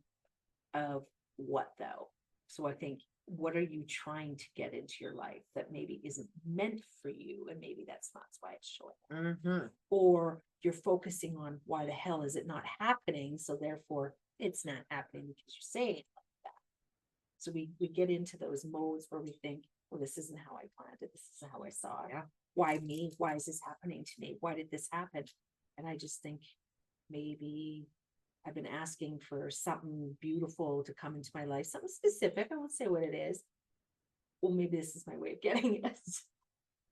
of what though? So I think, what are you trying to get into your life that maybe isn't meant for you? And maybe that's not why it's showing up. Mm-hmm. Or you're focusing on why the hell is it not happening? So therefore it's not happening because you're saying it like that. So we get into those modes where we think well, this isn't how I planned it. This isn't how I saw it. Yeah. Why me? Why is this happening to me? Why did this happen? And I just think maybe I've been asking for something beautiful to come into my life, something specific. I won't say what it is. Well, maybe this is my way of getting it.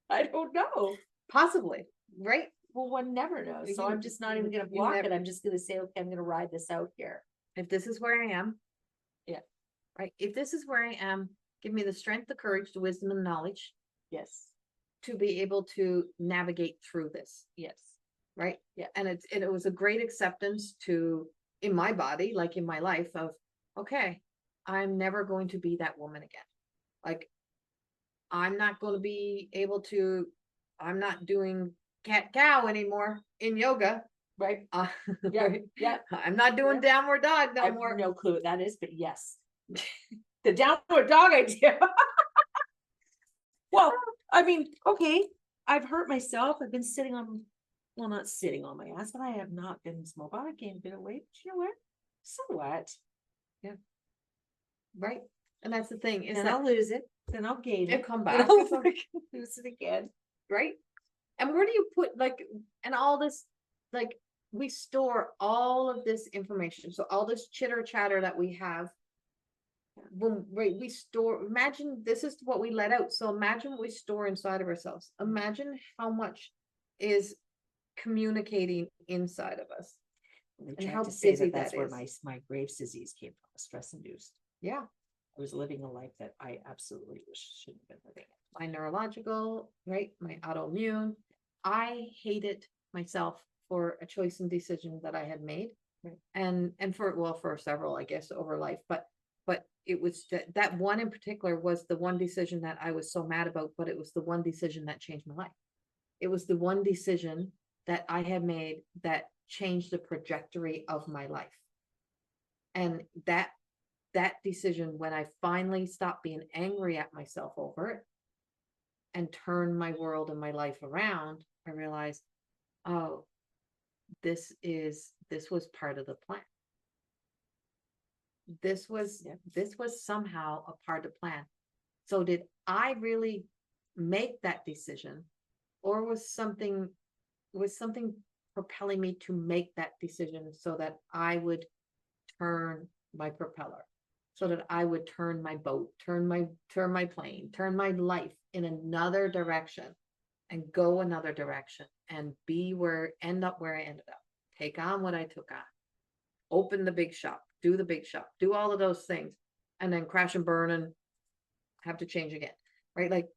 I don't know. Possibly, right? Well, one never knows. So You- I'm just not even you gonna block never- it. I'm just gonna say, okay, I'm gonna ride this out here. If this is where I am. Yeah. Right, if this is where I am, give me the strength, the courage, the wisdom and knowledge Yes, to be able to navigate through this, yes. right? Yeah. And it was a great acceptance to, in my body, like in my life of, okay, I'm never going to be that woman again. Like, I'm not going to be able to, I'm not doing cat cow anymore in yoga. Right? Uh, Yeah, right? yeah. I'm not doing Yeah. downward dog I no have more. no clue what that is, but yes. The downward dog idea. Well, I mean, okay, I've hurt myself. I've been sitting on, well, not sitting on my ass, but I have not been mobile. I gained a bit of weight. But you know what? So what? Right? And that's the thing, is Then that I'll lose it. Then I'll gain it'll it. come Then back. I'll It'll- lose it again. right? And where do you put like, and all this, like, we store all of this information. So all this chitter chatter that we have. When, right, we store, imagine this is what we let out. So imagine what we store inside of ourselves. Imagine how much is communicating inside of us. They And tried how to say busy that that's that where is. my Graves' disease came from, stress induced. Yeah. I was living a life that I absolutely shouldn't have been living. My neurological, right? My autoimmune. I hated myself for a choice and decision that I had made. Right. And for, well, for several, I guess, over life, but it was that one in particular was the one decision that I was so mad about, but it was the one decision that changed my life. It was the one decision that I had made that changed the trajectory of my life. And that decision, when I finally stopped being angry at myself over it and turned my world and my life around, I realized, oh, this was part of the plan. This was somehow a part of the plan. So did I really make that decision, or was something propelling me to make that decision so that I would turn my propeller, so that I would turn my boat, turn my plane, turn my life in another direction and go another direction and end up where I ended up, take on what I took on, open the big shop, do all of those things, and then crash and burn and have to change again, right? Like,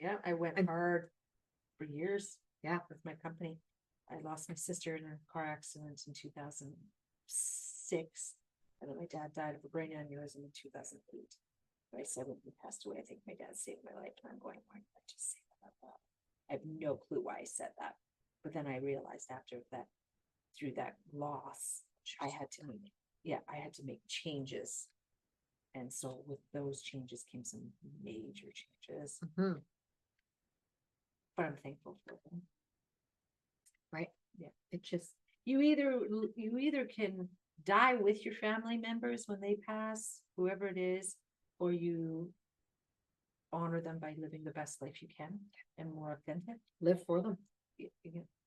Yeah, I went And- hard for years. Yeah. With my company. I lost my sister in a car accident in 2006. And then my dad died of a brain aneurysm in 2008. I said when he passed away, I think my dad saved my life. And I'm going, why did I just say that out loud? I have no clue why I said that. But then I realized after that, through that loss, I had to make changes. And so with those changes came some major changes, mhm, but I'm thankful for them. it just, You either can die with your family members when they pass, whoever it is, or you honor them by living the best life you can and more authentic. live for them, You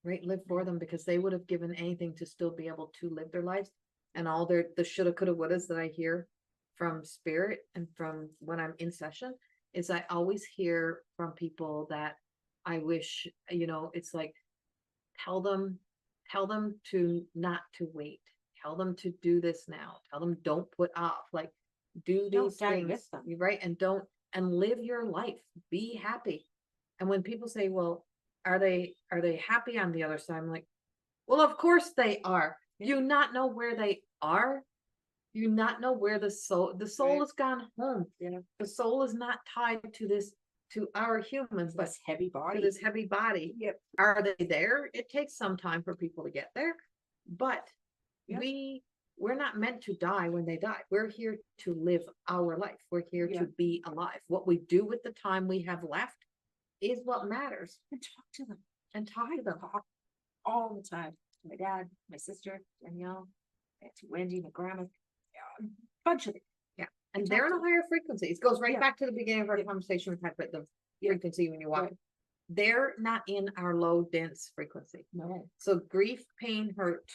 right? Live for them, because they would have given anything to still be able to live their lives. And all the shoulda, coulda, wouldas that I hear from spirit and from when I'm in session is I always hear from people that I wish, it's like, tell them to not to wait. Tell them to do this now. Tell them don't put off. Like, do Don't these die with things, them. right? And live your life. Be happy. And when people say, well, are they happy on the other side? I'm like, well, of course they are. You not know where they are. You not know where the soul Right. has gone home. Yeah. The soul is not tied to our humans, but This heavy to body. this heavy body. Yep. Are they there? It takes some time for people to get there, but Yeah. we're not meant to die when they die. We're here to live our life. We're here Yeah. to be alive. What we do with the time we have left is what matters. And talk to them. And talk to them. Talk all the time. My dad, my sister, Danielle, to Wendy, my grandma, a bunch of it. And they're in a higher frequency. It goes right Yeah. back to the beginning of our Yeah. conversation. We talked about the Yeah. frequency when you walk. Right. They're not in our low dense frequency. No, So grief, pain, hurt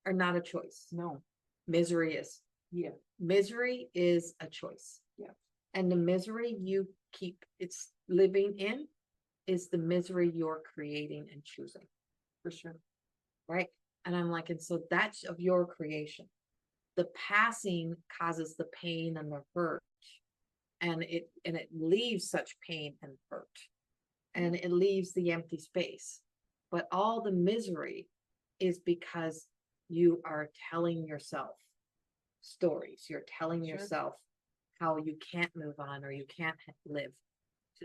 are not a choice. no, Misery is. yeah, Misery is a choice. Yeah. And the misery you keep it's living in is the misery you're creating and choosing. for sure. Right. And I'm like, and so that's of your creation. The passing causes the pain and the hurt. And it leaves such pain and hurt. And it leaves the empty space. But all the misery is because you are telling yourself stories. You're telling Sure. yourself how you can't move on or you can't live.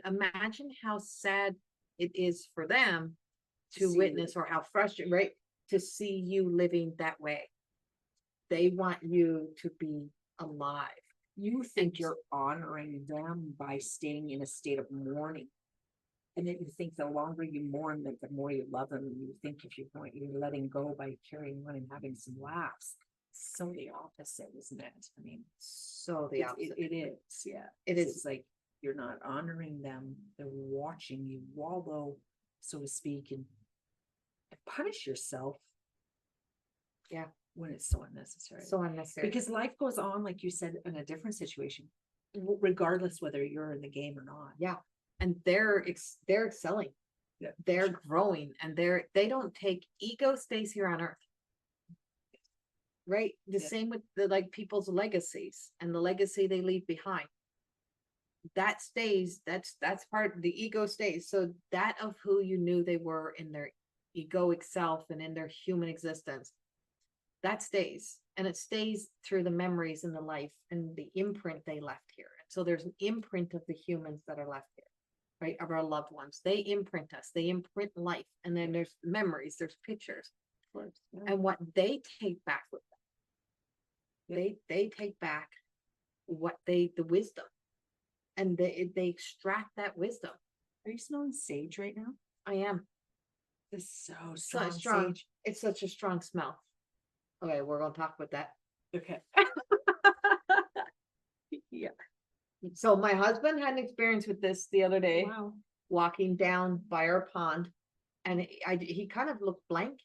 Imagine how sad it is for them To to see witness, or how frustrating, right? To see you living that way. They want you to be alive. You And think you're honoring them by staying in a state of mourning. And then you think the longer you mourn, that the more you love them. And you think if you're letting go by carrying on and having some laughs. So the opposite, isn't it? I mean, So the opposite. it is, yeah. It is. It's like you're not honoring them. They're watching you wallow, so to speak, and punish yourself. Yeah. When it's so unnecessary. So unnecessary. Because life goes on, like you said, in a different situation, regardless whether you're in the game or not. Yeah. And they're excelling. Yeah, They're sure. growing, and they don't take ego stays here on earth. Right? The Yeah. same with the like people's legacies and the legacy they leave behind. That stays, that's part of the ego stays. So that of who you knew they were in their egoic self and in their human existence, that stays. And it stays through the memories in the life and the imprint they left here. So there's an imprint of the humans that are left here, right? Of our loved ones. They imprint us, they imprint life. And then there's memories, there's pictures. Yeah. And what they take back with them, Yeah. they take back what the wisdom, and they extract that wisdom. Are you smelling sage right now? I am. It's so So strong. strong. Sage. It's such a strong smell. Okay, we're gonna talk about that. Okay. Yeah. So my husband had an experience with this the other day, Wow. walking down by our pond, and he kind of looked blank,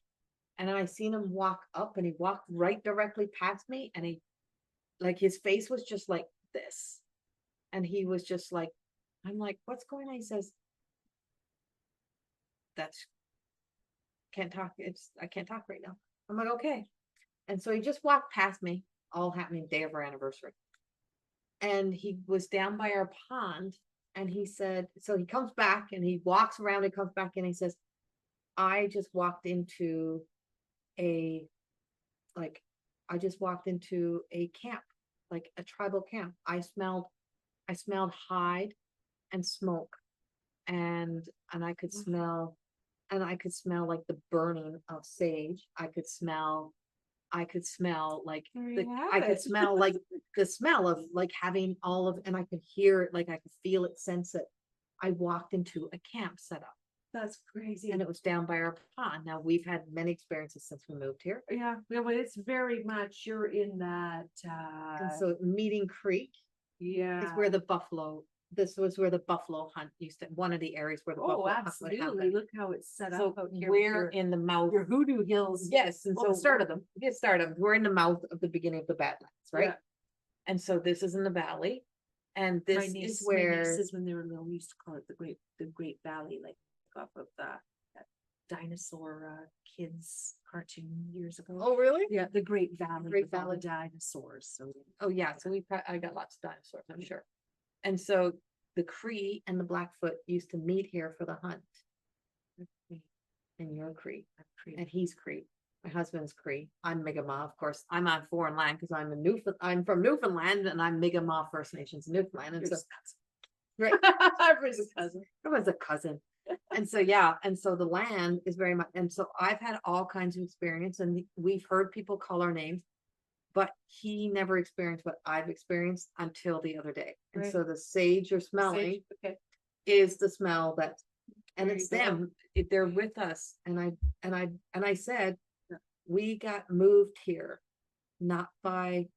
and then I seen him walk up, and he walked right directly past me, and he, like, his face was just like this, and he was just like, I'm like, what's going on? He says, that's can't talk. I can't talk right now. I'm like, okay. And so he just walked past me, all happening day of our anniversary. And he was down by our pond, and he said, so he comes back and he walks around and comes back and he says, I just walked into a camp, like a tribal camp. I smelled hide and smoke, and I could smell like the burning of sage. I could smell like I could smell like the smell of like having all of, and I could hear it, like I could feel it, sense it. I walked into a camp set up, That's crazy. and it was down by our pond. Now we've had many experiences since we moved here. Yeah, but it's very much you're in that And so Meeting Creek yeah. is where the buffalo, this was where the buffalo hunt used to, one of the areas where the buffalo hunt would absolutely. happen. Look how it's set So up out here. we're in the mouth. Your Hoodoo Hills. Yes, and Well, so the start of them. get started. We're in the mouth of the beginning of the Badlands, right? Yeah. And so this is in the valley, and My this niece, is where my nieces, when they were little, we used to call it the Great Valley, like off of that dinosaur kids cartoon years ago. Oh, really? Yeah, the Great Valley. Great with all the Valley. dinosaurs. So Oh, yeah. So I got lots of dinosaurs, I'm sure. And so the Cree and the Blackfoot used to meet here for the hunt. And you're Cree, and he's Cree. My husband's Cree. I'm Mi'kmaq, of course. I'm on foreign land because I'm from Newfoundland, and I'm Mi'kmaq First Nations Newfoundland. And so, right, Everybody's a cousin. everyone's a cousin. And so, yeah, and so the land is very much, and so I've had all kinds of experience, and we've heard people call our names, but he never experienced what I've experienced until the other day. And Right. so the sage you're smelling Okay. is the smell that, and There it's you go. them, they're with us. And I said, we got moved here, not by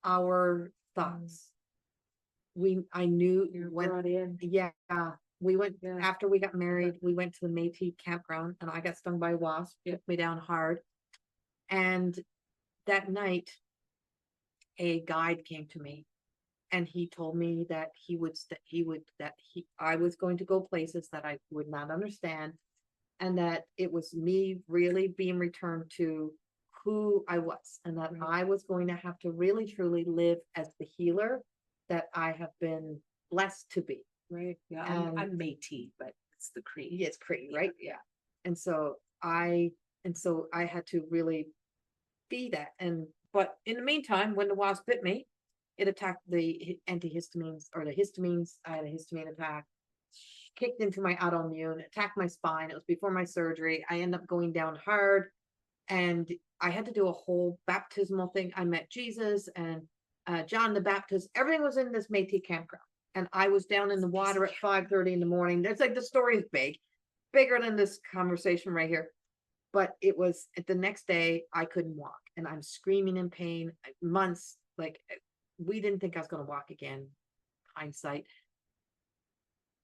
our thoughts. I knew You're when, brought in. yeah, we went, Yeah. after we got married, we went to the Métis campground and I got stung by a wasp, took me down hard. And that night, a guide came to me and he told me that I was going to go places that I would not understand. And that it was me really being returned to who I was, and that I was going to have to really truly live as the healer that I have been blessed to be. Right, yeah, And- I'm Métis, but it's the Cree. It's Cree, right? Yeah. And so I had to really be that. But in the meantime, when the wasp bit me, it attacked the antihistamines or the histamines. I had a histamine attack, kicked into my autoimmune, attacked my spine. It was before my surgery. I ended up going down hard and I had to do a whole baptismal thing. I met Jesus and John the Baptist. Everything was in this Métis campground. And I was down in the water at 5:30 in the morning. There's like, the story is bigger than this conversation right here. But it was the next day I couldn't walk and I'm screaming in pain months. Like, we didn't think I was going to walk again. Hindsight.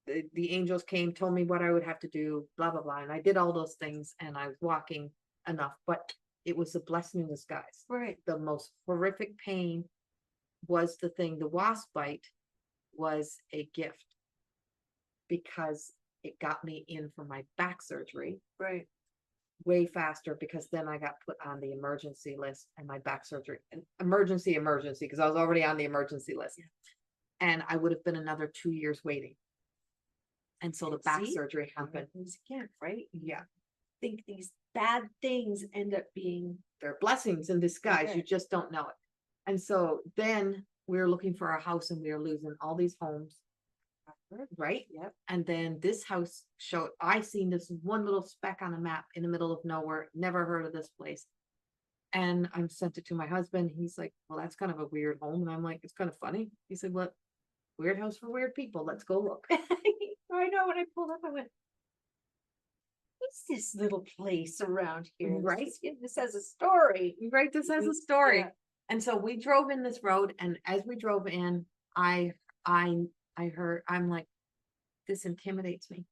The angels came, told me what I would have to do, blah, blah, blah. And I did all those things and I was walking enough, but it was a blessing in disguise. Right. The most horrific pain was the thing. The wasp bite was a gift because it got me in for my back surgery Right. way faster, because then I got put on the emergency list and my back surgery and emergency, because I was already on the emergency list. And I would have been another 2 years waiting. And so the back See? surgery happened. Happens again, right? Yeah. Think these bad things end up being. They're blessings in disguise. Okay. You just don't know it. And so then we were looking for a house and we were losing all these homes. Right? Yep. And then this house showed, I seen this one little speck on a map in the middle of nowhere, never heard of this place. And I sent it to my husband. He's like, well, that's kind of a weird home. And I'm like, it's kind of funny. He said, what? Weird house for weird people. Let's go look. I know, when I pulled up, I went, what's this little place around here? Right. This has a story. Right? This has a story. Yeah. And so we drove in this road, and as we drove in, I heard, I'm like, this intimidates me.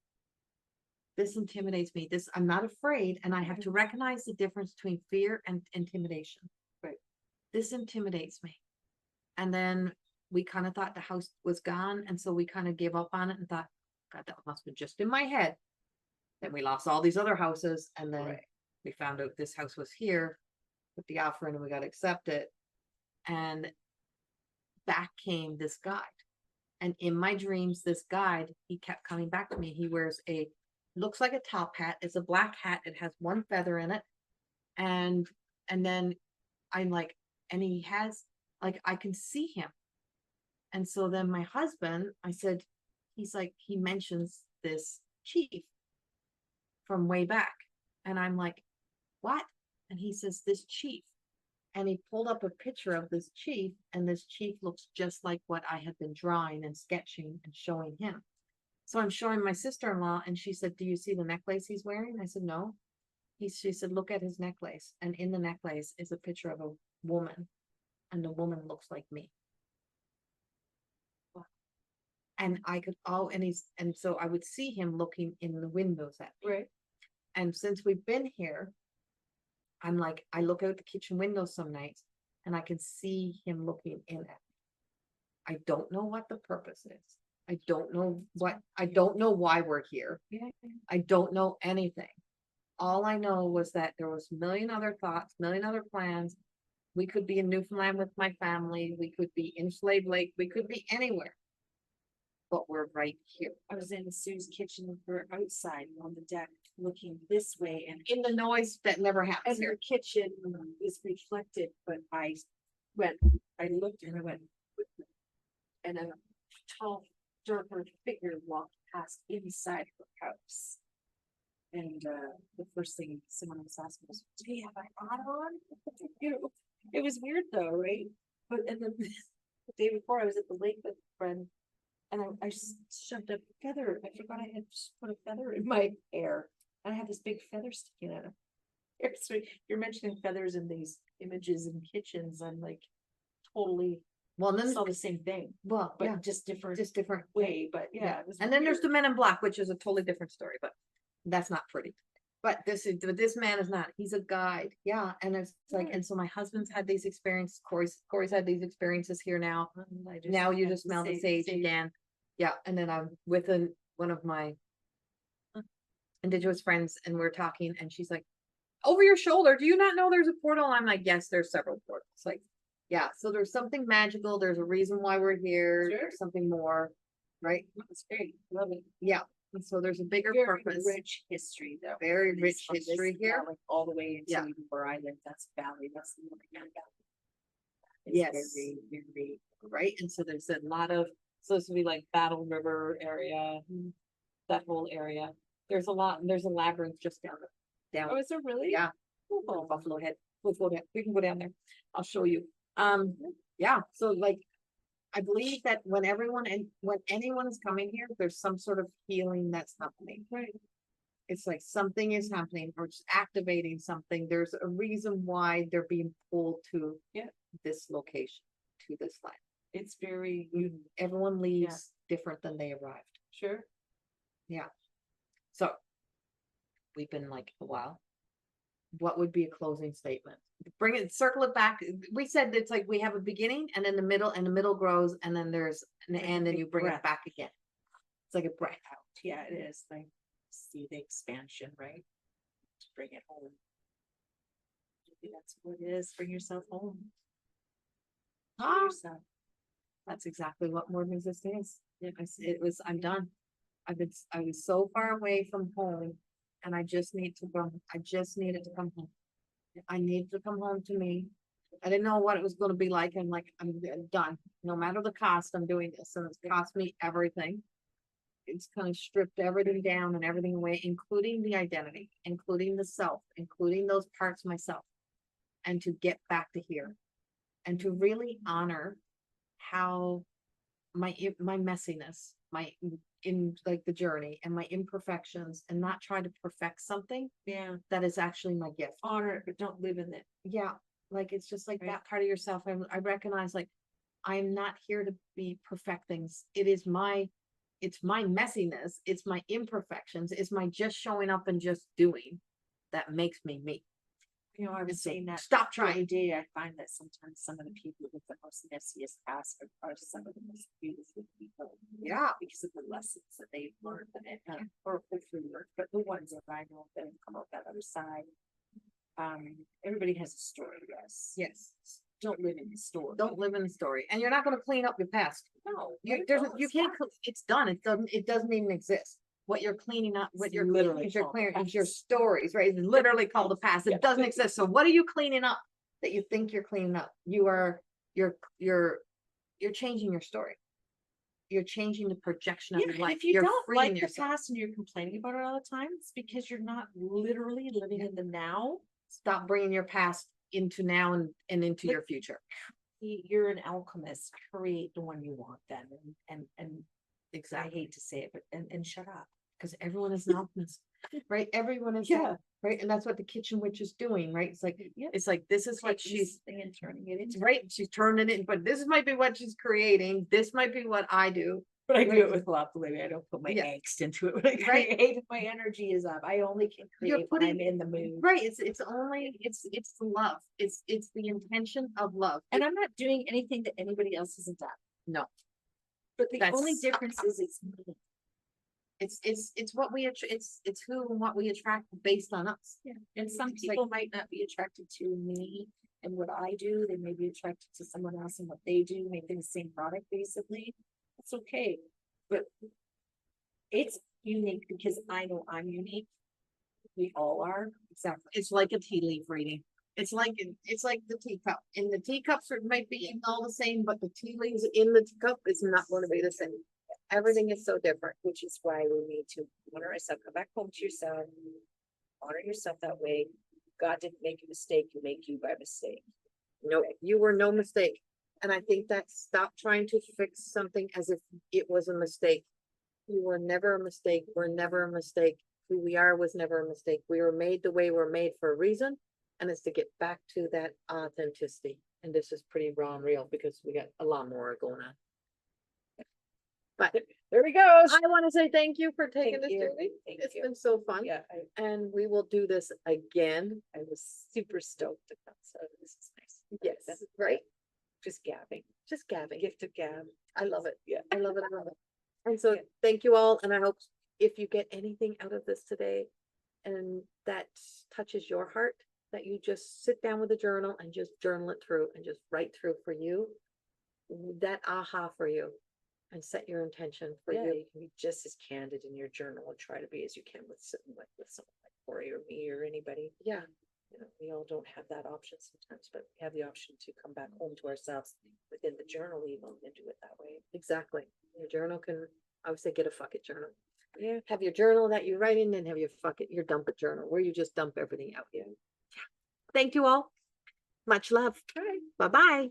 This intimidates me. I'm not afraid, and I have to recognize the difference between fear and intimidation. Right. This intimidates me. And then we kind of thought the house was gone, and so we kind of gave up on it and thought, God, that must have just in my head. Then we lost all these other houses, and then Right. we found out this house was here, put the offer in, and we got to accept it. And back came this guide. And in my dreams, this guide, he kept coming back to me. He wears looks like a top hat. It's a black hat. It has one feather in it. And then I'm like, and he has, like, I can see him. And so then my husband, I said, he's like, he mentions this chief from way back. And I'm like, what? And he says, this chief. And he pulled up a picture of this chief, and this chief looks just like what I had been drawing and sketching and showing him. So I'm showing my sister-in-law, and she said, do you see the necklace he's wearing? I said, no. She said, look at his necklace. And in the necklace is a picture of a woman, and the woman looks like me. And I could, and so I would see him looking in the windows at me. Right. And since we've been here, I'm like, I look out the kitchen window some nights and I can see him looking in at me. I don't know what the purpose is. I don't know why we're here. Yeah. I don't know anything. All I know was that there was a million other thoughts, million other plans. We could be in Newfoundland with my family. We could be in Slave Lake. We could be anywhere. But we're right here. I was in Sue's kitchen, or outside on the deck, looking this way, and In the noise that never happens and here. her kitchen is reflected, but I looked and I went, and a tall, darker figure walked past inside her house. And the first thing someone was asking was, do you have my hat on? You know, it was weird though, right? But and then the day before I was at the lake with a friend, and I just shoved a feather. I forgot I had just put a feather in my hair. And I had this big feather sticking out of hair. So you're mentioning feathers in these images in kitchens. I'm like totally Well, then, It's all the same thing, well, but yeah, just different just different. way, but yeah. it was And then there's the weird. Men in Black, which is a totally different story, but that's not pretty. But this man is not. He's a guide. Yeah. And it's like, Yeah. and so my husband's had these experiences. Corey's had these experiences here now. I Now you have just to smell the say- sage again. Yeah. And then I'm with one of my Indigenous friends and we're talking and she's like, over your shoulder, do you not know there's a portal? I'm like, yes, there's several portals. Like, yeah. So there's something magical. There's a reason why we're here. Sure. There's something more, right? That's great, love it. Yeah. And so there's a bigger Very purpose. rich history though. Very From rich from this history here. valley All the way into Yeah. even where I live, that's valley, that's the Morgan Valley. Yes. Very, very, Right? And so there's a lot of, so this would be like Battle River area, that whole area. There's a lot, there's a labyrinth just down there. oh, Down, is it really? yeah. Oh, Buffalo Head. We'll go down, we can go down there. I'll show you. Yeah, so like, I believe that when when anyone is coming here, there's some sort of healing that's happening. Right. It's like something is happening or it's activating something. There's a reason why they're being pulled to Yeah. this location, to this land. It's very, Everyone leaves different than they arrived. sure. So we've been like a while. What would be a closing statement? Bring it, circle it back. We said it's like we have a beginning and then the middle and the middle grows and then there's an Like a end and big you bring breath. it back again. It's like a breath. Out, yeah, it is, like, see the expansion, right? To bring it home. Maybe that's what it is, bring yourself home. to Ah, yourself. that's exactly what more than this is. It was, I'm done. I was so far away from home and I just need to go. I just needed to come home. I needed to come home to me. I didn't know what it was gonna be like. I'm like, I'm done. No matter the cost, I'm doing this. And it's cost me everything. It's kind of stripped everything down and everything away, including the identity, including the self, including those parts of myself. And to get back to here and to really honor how my messiness, in like the journey and my imperfections and not try to perfect something Yeah, that is actually my gift. honor it, but don't live in it. Yeah, like it's just like Right. that part of yourself. I recognize like I'm not here to be perfect things. It's my messiness, it's my imperfections, it's my just showing up and just doing that makes me me. You know, I And was so saying that stop the other trying. day, I find that sometimes some of the people with the most messiest past are some of the most beautiful people. Yeah. Because of the lessons that they've learned in it, or hopefully learned, but the ones that I know that have come out that other side. Everybody has a story, yes. Yes. Don't live in the story. Don't live in the story. And you're not gonna clean up your past. No. You can't, it's done. It doesn't even exist. What you're cleaning up, what It's you're literally cleaning, is your called clear, the is your past. stories, right? It's literally called the past. Yeah. It doesn't exist. So what are you cleaning up that you think you're cleaning up? You're changing your story. You're changing the projection of Yeah, your and life. if you You're don't freeing like the yourself. past and you're complaining about it all the time, it's because you're not literally living in the now. Stop bringing your past into now and into Like- your future. You're an alchemist, create the one you want then, and I Exactly. hate to say it, but, and shut up. Because everyone is an alchemist, right? Everyone is, Yeah. right? And that's what the kitchen witch is doing, right? It's like, Yeah. it's like, this is what Taking she's, something and turning it into. right? She's turning it, but this might be what she's creating. This might be what I do. But I Right. do it with love, believe me, I don't put my Yeah. angst into it when I Right. create, if my energy is up, I only can You're create when I'm putting- in the mood. Right, it's the love. It's the intention of love. And I'm not doing anything that anybody else hasn't done. No. But the only That's- difference is it's me. It's what we, it's who and what we attract based on us. Yeah, and some It's like- people might not be attracted to me and what I do, they may be attracted to someone else and what they do, maybe the same product basically. It's okay, but it's unique because I know I'm unique. We all are. Exactly. It's like a tea leaf reading. It's like the teacup. And the teacups might be all the same, but the tea leaves in the teacup is not going to be the same. Everything is so different. Which is why we need to honor ourselves, come back home to yourself, honor yourself that way. God didn't make a mistake, you make you by mistake. No, you were no mistake. And I think that stop trying to fix something as if it was a mistake. You were never a mistake. We're never a mistake. Who we are was never a mistake. We were made the way we're made for a reason. And it's to get back to that authenticity. And this is pretty raw and real because we got a lot more going on. But There he goes. I want to say thank you for taking Thank this you. journey. Thank It's you. been so fun. Yeah, And we will do this again. I was super stoked about, so this is nice. Yes, That's right? just gabbing, Just gabbing. gift of gab. I love it. Yeah. I love it. I love it. And so Yeah. thank you all. And I hope if you get anything out of this today and that touches your heart, that you just sit down with a journal and just journal it through and just write through for you that aha for you and set your intention for Yeah, you. you can be just as candid in your journal and try to be as you can with someone like Corrie or me or anybody. Yeah. You know, we all don't have that option sometimes, but we have the option to come back home to ourselves within the journal even and do it that way. Exactly. Your journal can, I would say, get a fuck it journal. Yeah. Have your journal that you write in and have your fuck it, your dump it journal where you just dump everything out. Yeah. Thank you all. Much love. Right. Bye-bye.